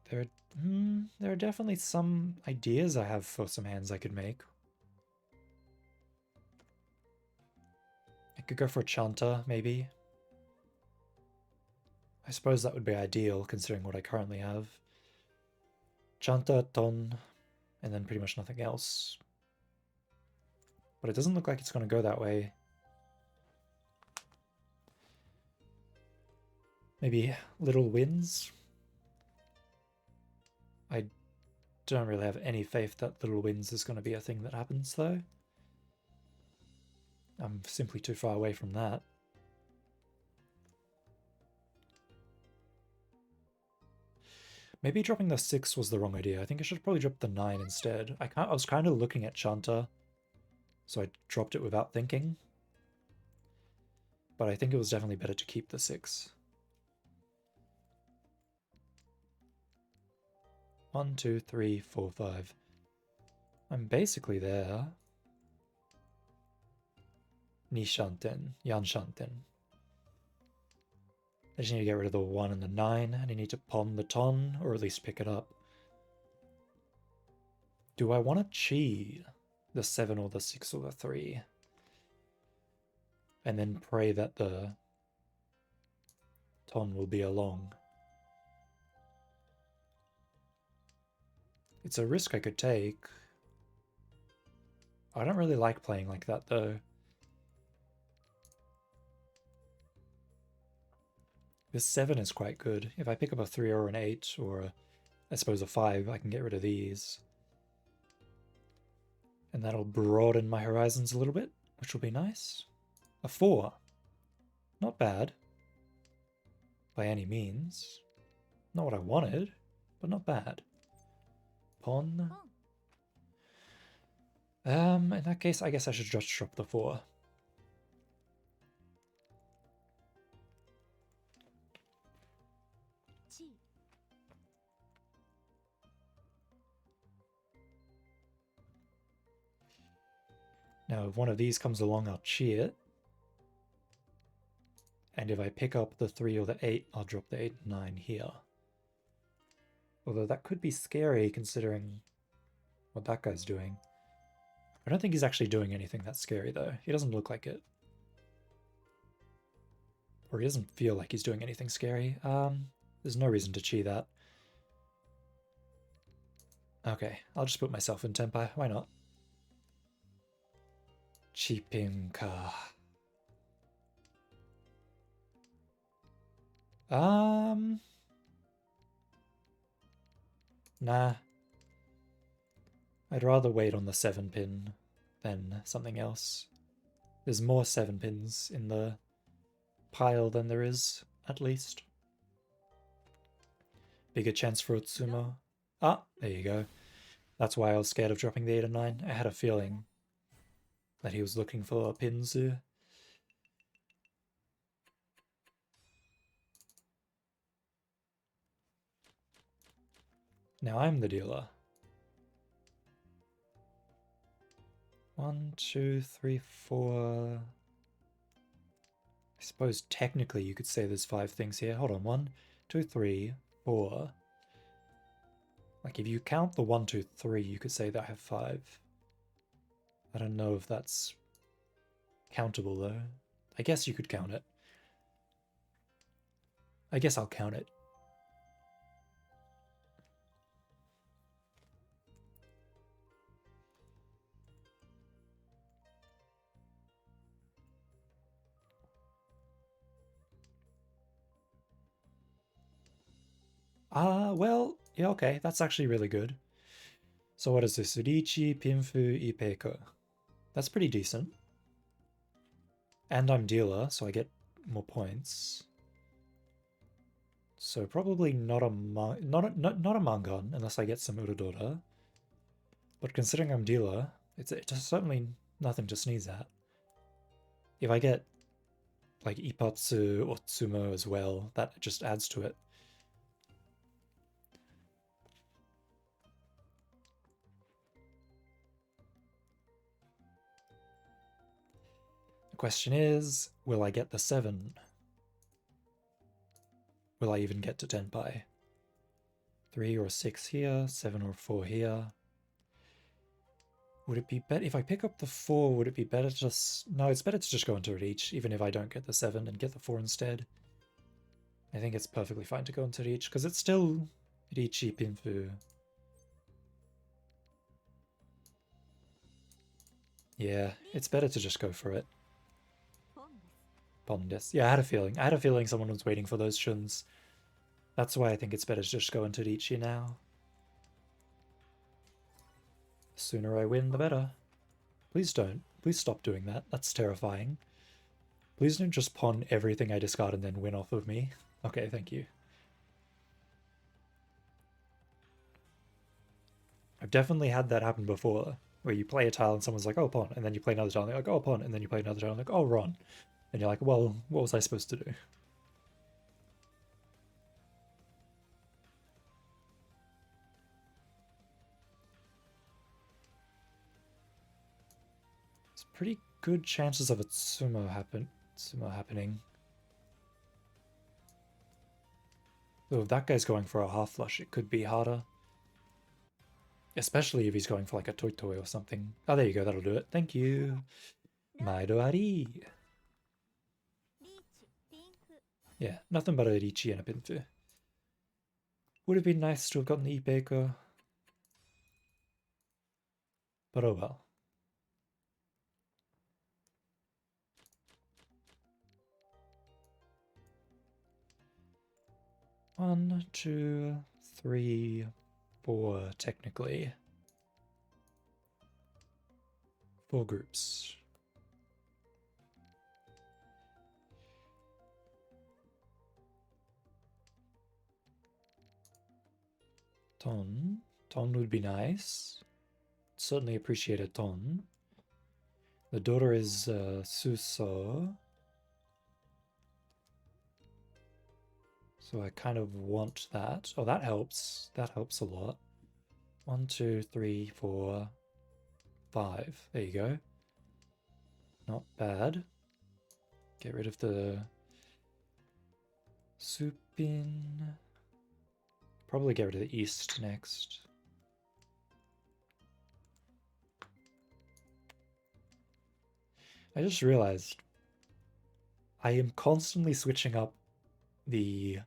Speaker 1: there are definitely some ideas I have for some hands I could make. I could go for a Chanta, maybe. I suppose that would be ideal, considering what I currently have. Chanta, Ton, and then pretty much nothing else. But it doesn't look like it's going to go that way. Maybe little wins? I don't really have any faith that little wins is going to be a thing that happens, though. I'm simply too far away from that. Maybe dropping the 6 was the wrong idea. I think I should probably drop the 9 instead. I was kind of looking at Chanta, so I dropped it without thinking. But I think it was definitely better to keep the 6. 1, 2, 3, 4, 5. I'm basically there. Nishanten, Yanshanten. I just need to get rid of the 1 and the 9, and I need to pon the ton, or at least pick it up. Do I want to chi the 7 or the 6 or the 3? And then pray that the ton will be along. It's a risk I could take. I don't really like playing like that, though. This 7 is quite good. If I pick up a 3 or an 8, or I suppose a 5, I can get rid of these. And that'll broaden my horizons a little bit, which will be nice. A 4. Not bad. By any means. Not what I wanted, but not bad. Pawn. In that case, I guess I should just drop the 4. Now, if one of these comes along, I'll chi it. And if I pick up the 3 or the 8, I'll drop the 8 and 9 here. Although that could be scary considering what that guy's doing. I don't think he's actually doing anything that's scary, though. He doesn't look like it. Or he doesn't feel like he's doing anything scary. There's no reason to chi that. Okay, I'll just put myself in Tenpai. Why not? Chipinka. Nah. I'd rather wait on the 7 pin than something else. There's more 7 pins in the pile than there is, at least. Bigger chance for Utsumo. Ah, there you go. That's why I was scared of dropping the 8 and 9. I had a feeling that he was looking for pins. Now I'm the dealer. 1, 2, 3, 4. I suppose technically you could say there's 5 things here. Hold on. 1, 2, 3, 4. Like if you count the 1, 2, 3, you could say that I have 5. I don't know if that's countable though. I guess you could count it. I guess I'll count it. Well, yeah, okay, that's actually really good. So what is this? Richi, Pinfu, Ipeko. That's pretty decent. And I'm dealer, so I get more points. So probably not a Mangon, unless I get some Urudora. But considering I'm dealer, it's certainly nothing to sneeze at. If I get like Ipatsu or Tsumo as well, that just adds to it. The question is, will I get the 7? Will I even get to Tenpai? 3 or 6 here, 7 or 4 here. Would it be better if I pick up the 4? Would it be better to just... No, it's better to just go into Reach, even if I don't get the 7 and get the 4 instead. I think it's perfectly fine to go into Reach, because it's still Richi Pinfu. Yeah, it's better to just go for it. Pawn des. Yeah, I had a feeling. I had a feeling someone was waiting for those shuns. That's why I think it's better to just go into Ricci now. The sooner I win, the better. Please don't. Please stop doing that. That's terrifying. Please don't just pawn everything I discard and then win off of me. Okay, thank you. I've definitely had that happen before, where you play a tile and someone's like, oh, pawn, and then you play another tile and they're like, oh, pawn, and then you play another tile and they're like, oh, Ron. And you're like, well, what was I supposed to do? There's pretty good chances of a sumo happening. Though if that guy's going for a half flush, it could be harder. Especially if he's going for like a toy or something. Oh, there you go, that'll do it. Thank you. Maidoari. Yeah, nothing but a Ricci and a Pinfu. Would have been nice to have gotten the Ipeko. But oh well. One, two, three, four, technically. 4 groups. Ton. Ton would be nice. Certainly appreciate a ton. The daughter is Suso. So I kind of want that. Oh, that helps. That helps a lot. 1, 2, 3, 4, 5. There you go. Not bad. Get rid of the Supin. Probably get rid of the East next. I just realized I am constantly switching up the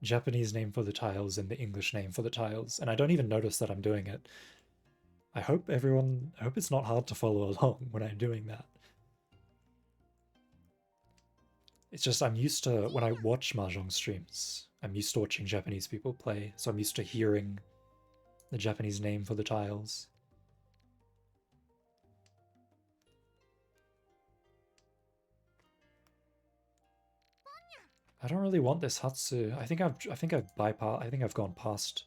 Speaker 1: Japanese name for the tiles and the English name for the tiles, and I don't even notice that I'm doing it. I hope it's not hard to follow along when I'm doing that. It's just I'm used to, when I watch Mahjong streams, I'm used to watching Japanese people play, so I'm used to hearing the Japanese name for the tiles. I don't really want this Hatsu. I think I've gone past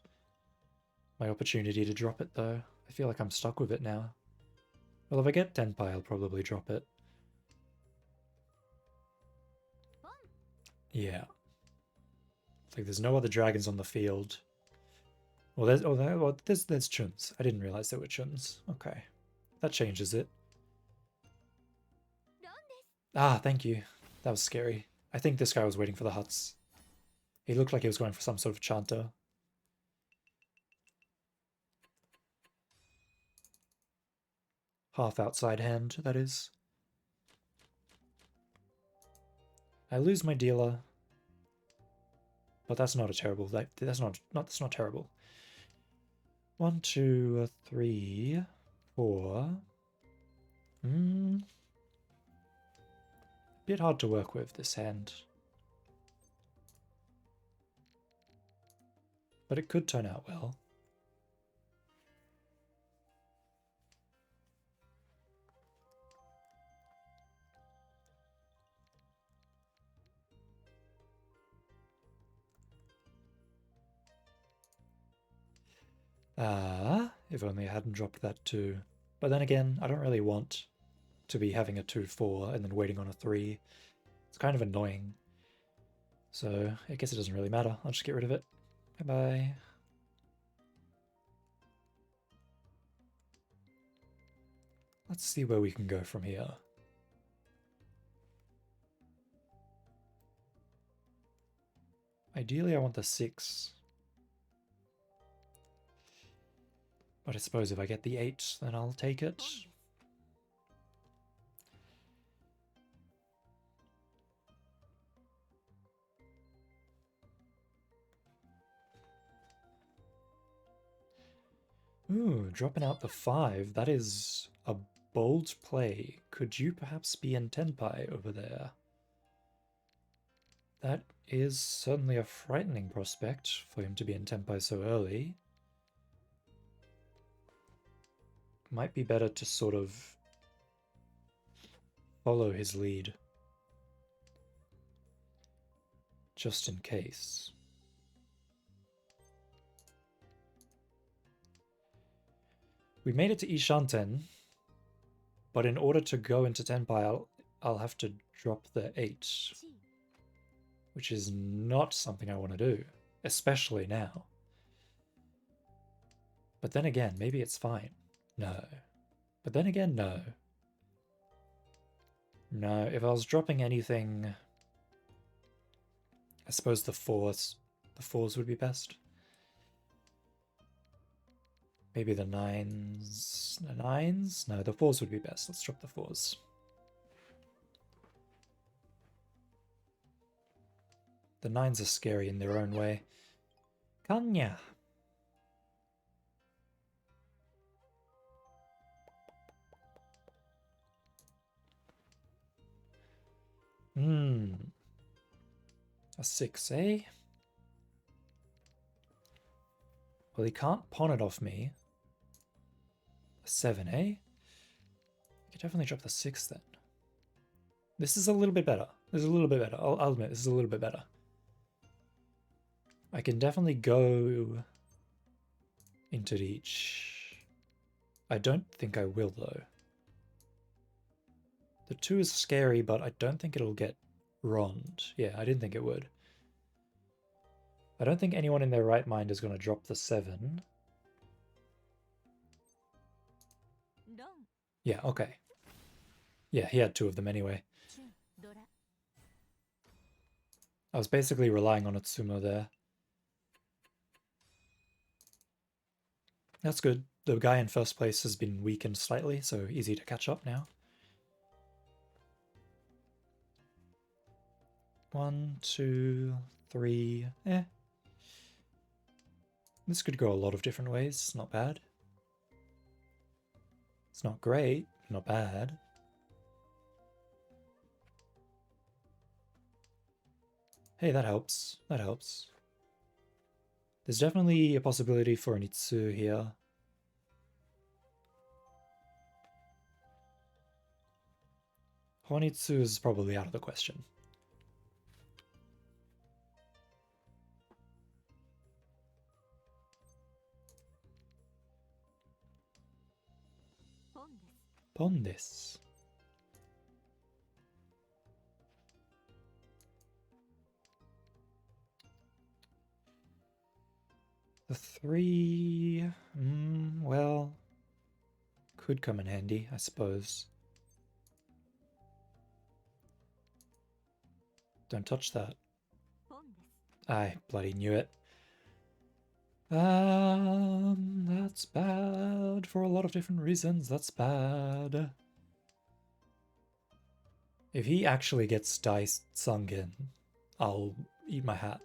Speaker 1: my opportunity to drop it though. I feel like I'm stuck with it now. Well, if I get Tenpai, I'll probably drop it. Yeah. It's like there's no other dragons on the field. Well, there's Chuns. I didn't realize there were Chuns. Okay. That changes it. Ah, thank you. That was scary. I think this guy was waiting for the huts. He looked like he was going for some sort of chanter. Half outside hand, that is. I lose my dealer. But that's not a terrible, that's not terrible. 1, 2, 3, 4. Bit hard to work with, this hand. But it could turn out well. If only I hadn't dropped that 2. But then again, I don't really want to be having a 2-4 and then waiting on a 3. It's kind of annoying. So I guess it doesn't really matter. I'll just get rid of it. Bye-bye. Let's see where we can go from here. Ideally, I want the 6. But I suppose if I get the 8, then I'll take it. Ooh, dropping out the 5. That is a bold play. Could you perhaps be in Tenpai over there? That is certainly a frightening prospect for him to be in Tenpai so early. Might be better to sort of follow his lead. Just in case. We made it to Ishanten, but in order to go into Tenpai, I'll have to drop the 8. Which is not something I want to do, especially now. But then again, maybe it's fine. No. But then again, no. No, if I was dropping anything, I suppose the 4s would be best. Maybe the 9s. The 9s? No, the 4s would be best. Let's drop the 4s. The 9s are scary in their own way. Kanya. A 6, eh? Well, he can't pawn it off me. A 7, eh? I could definitely drop the 6 then. This is a little bit better. This is a little bit better. I'll admit, this is a little bit better. I can definitely go into each. I don't think I will, though. The 2 is scary, but I don't think it'll get rond. Yeah, I didn't think it would. I don't think anyone in their right mind is going to drop the 7. Yeah, okay. Yeah, he had 2 of them anyway. I was basically relying on Otsumo there. That's good. The guy in first place has been weakened slightly, so easy to catch up now. 1, 2, 3, eh. This could go a lot of different ways, not bad. It's not great, not bad. Hey, that helps. That helps. There's definitely a possibility for an Itsu here. Honitsu is probably out of the question. Pon this. The 3, well, could come in handy, I suppose. Don't touch that. I bloody knew it. That's bad for a lot of different reasons. That's bad. If he actually gets dice sunk in, I'll eat my hat.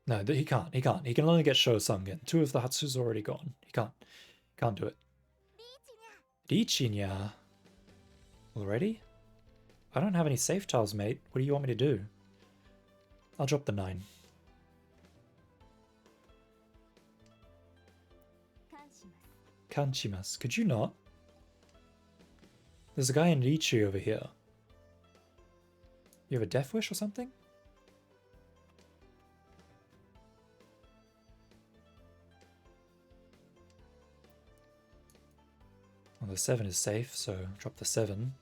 Speaker 1: No, he can't. He can't. He can only get Sho sung in. 2 of the Hatsu's already gone. He can't do it. Richinya. Already? I don't have any safe tiles, mate. What do you want me to do? I'll drop the 9. Kanshimasu. Could you not? There's a guy in Richi over here. You have a Death Wish or something? Well, the 7 is safe, so drop the 7.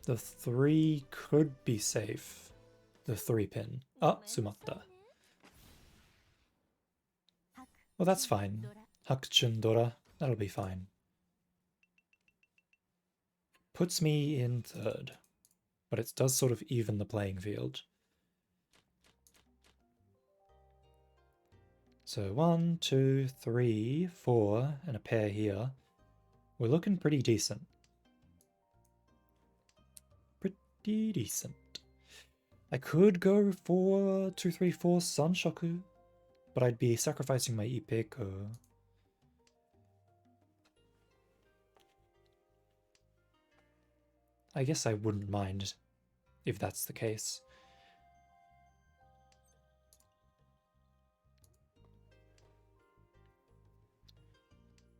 Speaker 1: The 3 could be safe. The 3 pin. Ah, Sumatta. Well, that's fine. Hakuchun Dora. That'll be fine. Puts me in 3rd. But it does sort of even the playing field. So 1, 2, 3, 4, and a pair here. We're looking pretty decent. Pretty decent. I could go for 2, 3, 4 Sanshoku, but I'd be sacrificing my Ipeko. I guess I wouldn't mind if that's the case.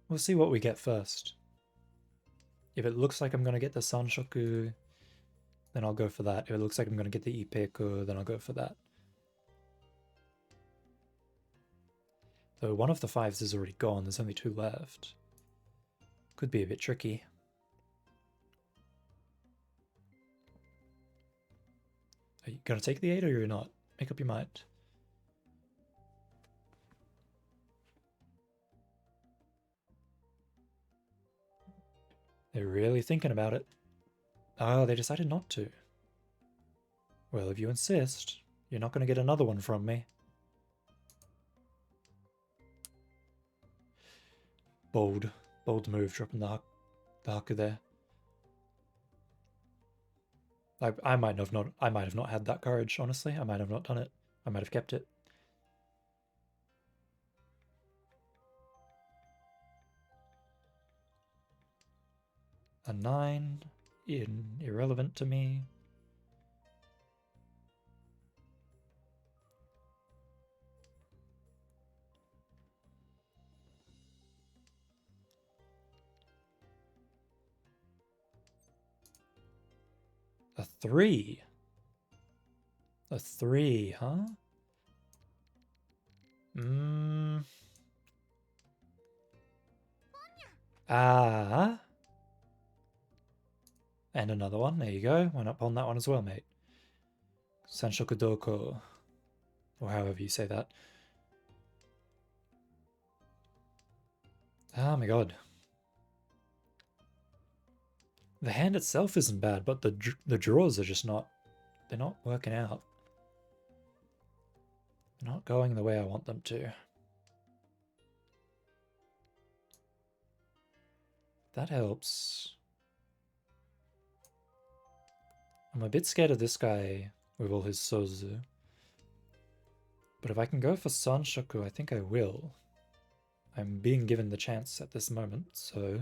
Speaker 1: We'll see what we get first. If it looks like I'm going to get the Sanshoku, then I'll go for that. If it looks like I'm going to get the Ipeku, then I'll go for that. Though one of the 5s is already gone, there's only 2 left. Could be a bit tricky. Are you going to take the 8 or you're not? Make up your mind. They're really thinking about it. Oh, they decided not to. Well, if you insist, you're not going to get another one from me. Bold move, dropping the Haku there. I might have not had that courage, honestly. I might have not done it. I might have kept it. A 9, irrelevant to me. A 3. A 3, huh? Ah. And another one. There you go. Why not pawn that one as well, mate? Sanshoku Doko. Or however you say that. Oh my god. The hand itself isn't bad, but the draws are just not... They're not working out. They're not going the way I want them to. That helps. I'm a bit scared of this guy with all his Sozu. But if I can go for Sanshoku, I think I will. I'm being given the chance at this moment, so...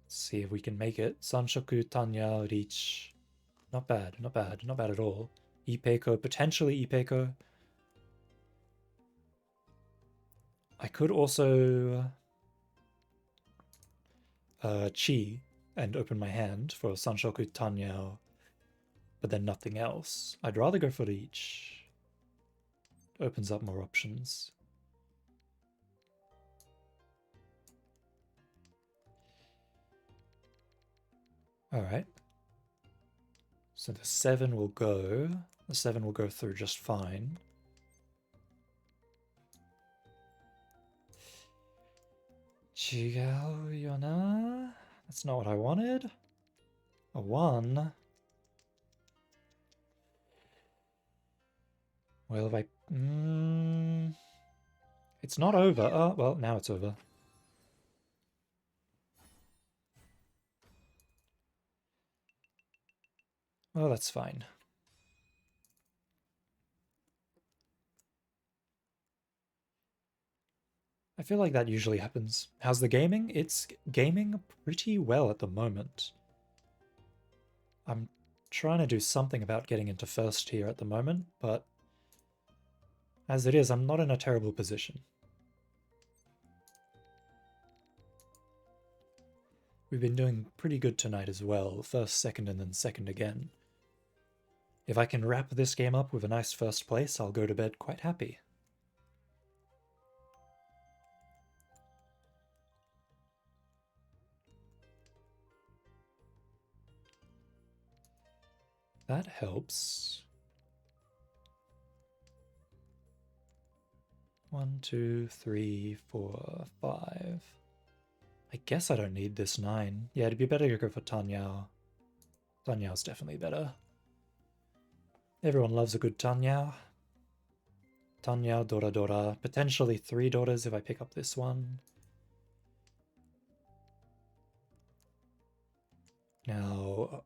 Speaker 1: Let's see if we can make it. Sanshoku, Tanya, Reach. Not bad, not bad, not bad at all. Ipeiko, potentially Ipeiko. I could also... Chi and open my hand for Sanshoku, Tanya, but then nothing else. I'd rather go for Reach. Opens up more options. Alright. So the 7 will go. The 7 will go through just fine. Chigao Yona? That's not what I wanted. A 1. Well, if I... It's not over. Oh, well, now it's over. Well, that's fine. I feel like that usually happens. How's the gaming? It's gaming pretty well at the moment. I'm trying to do something about getting into first tier at the moment, but as it is, I'm not in a terrible position. We've been doing pretty good tonight as well. First, second, and then second again. If I can wrap this game up with a nice first place, I'll go to bed quite happy. That helps. 1, 2, 3, 4, 5. I guess I don't need this 9. Yeah, it'd be better to go for Tanyao. Tanyao's definitely better. Everyone loves a good Tanyao. Tanyao, Dora Dora. Potentially 3 daughters if I pick up this one. Now,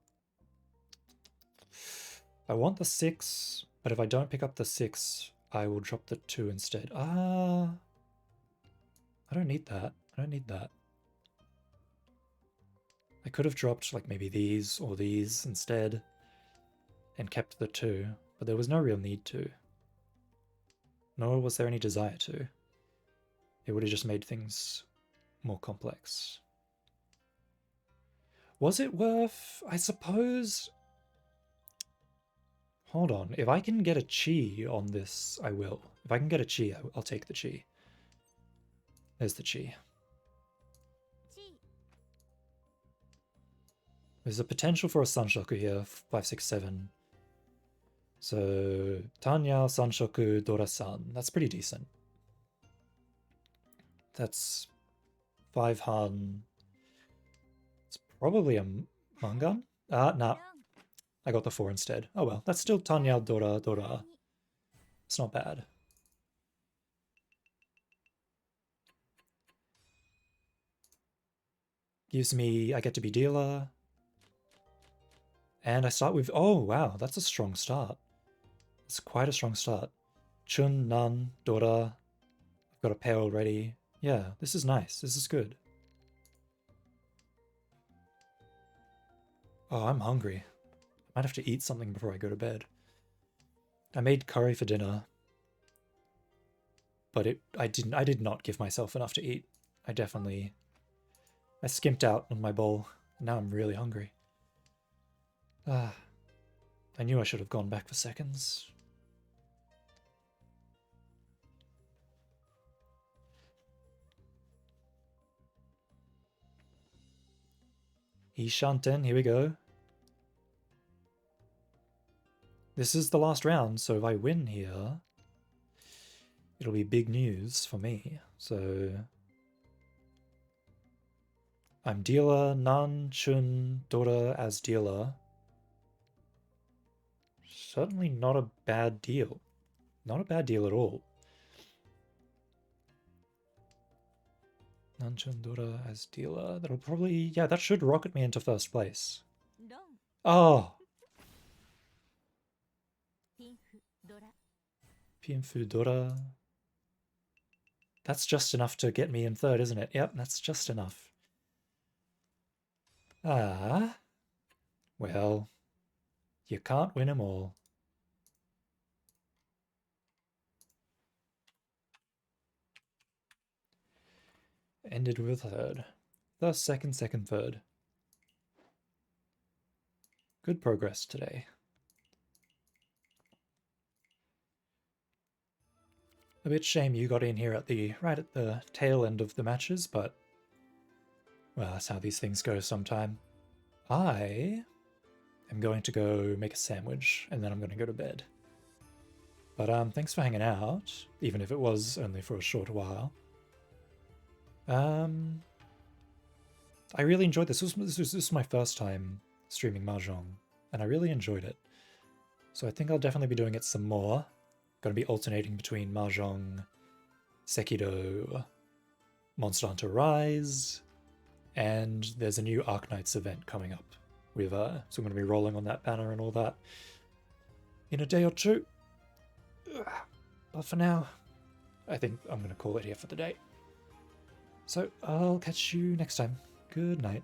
Speaker 1: I want the 6, but if I don't pick up the 6, I will drop the 2 instead. I don't need that. I don't need that. I could have dropped like maybe these or these instead and kept the 2, but there was no real need to. Nor was there any desire to. It would have just made things more complex. Was it worth? I suppose. Hold on. If I can get a chi on this, I will. If I can get a chi, I'll take the chi. There's the chi. There's a potential for a Sanshoku here, 5, 6, 7. So, Tanya, Sanshoku, Dora-san. That's pretty decent. That's 5 Han. It's probably a Mangan? Nah. I got the 4 instead. Oh well, that's still Tanya, Dora, Dora. It's not bad. Gives me, I get to be dealer. And I start with, oh wow, that's a strong start. It's quite a strong start. Chun, Nan, Dora. I've got a pair already. Yeah, this is nice. This is good. Oh, I'm hungry. I might have to eat something before I go to bed. I made curry for dinner. But I did not give myself enough to eat. I skimped out on my bowl. And now I'm really hungry. Ah, I knew I should have gone back for seconds. Ishanten, here we go. This is the last round, so if I win here, it'll be big news for me. So I'm dealer, Nan, Chun, Dora as dealer. Certainly not a bad deal. Not a bad deal at all. Nan, Chun, Dora as dealer. That'll probably, yeah, that should rocket me into first place. Oh! Pienfu Dora. That's just enough to get me in third, isn't it? Yep, that's just enough. Ah. Well, you can't win them all. Ended with third. First, second, second, third. Good progress today. A bit shame you got in here at right at the tail end of the matches, but well, that's how these things go sometime. I am going to go make a sandwich and then I'm going to go to bed. But thanks for hanging out, even if it was only for a short while. I really enjoyed this. This was my first time streaming Mahjong, and I really enjoyed it. So I think I'll definitely be doing it some more. Going to be alternating between Mahjong, Sekido, Monster Hunter Rise, and there's a new Arknights event coming up. With so I'm going to be rolling on that banner and all that in a day or two. But for now, I think I'm going to call it here for the day. So I'll catch you next time. Good night.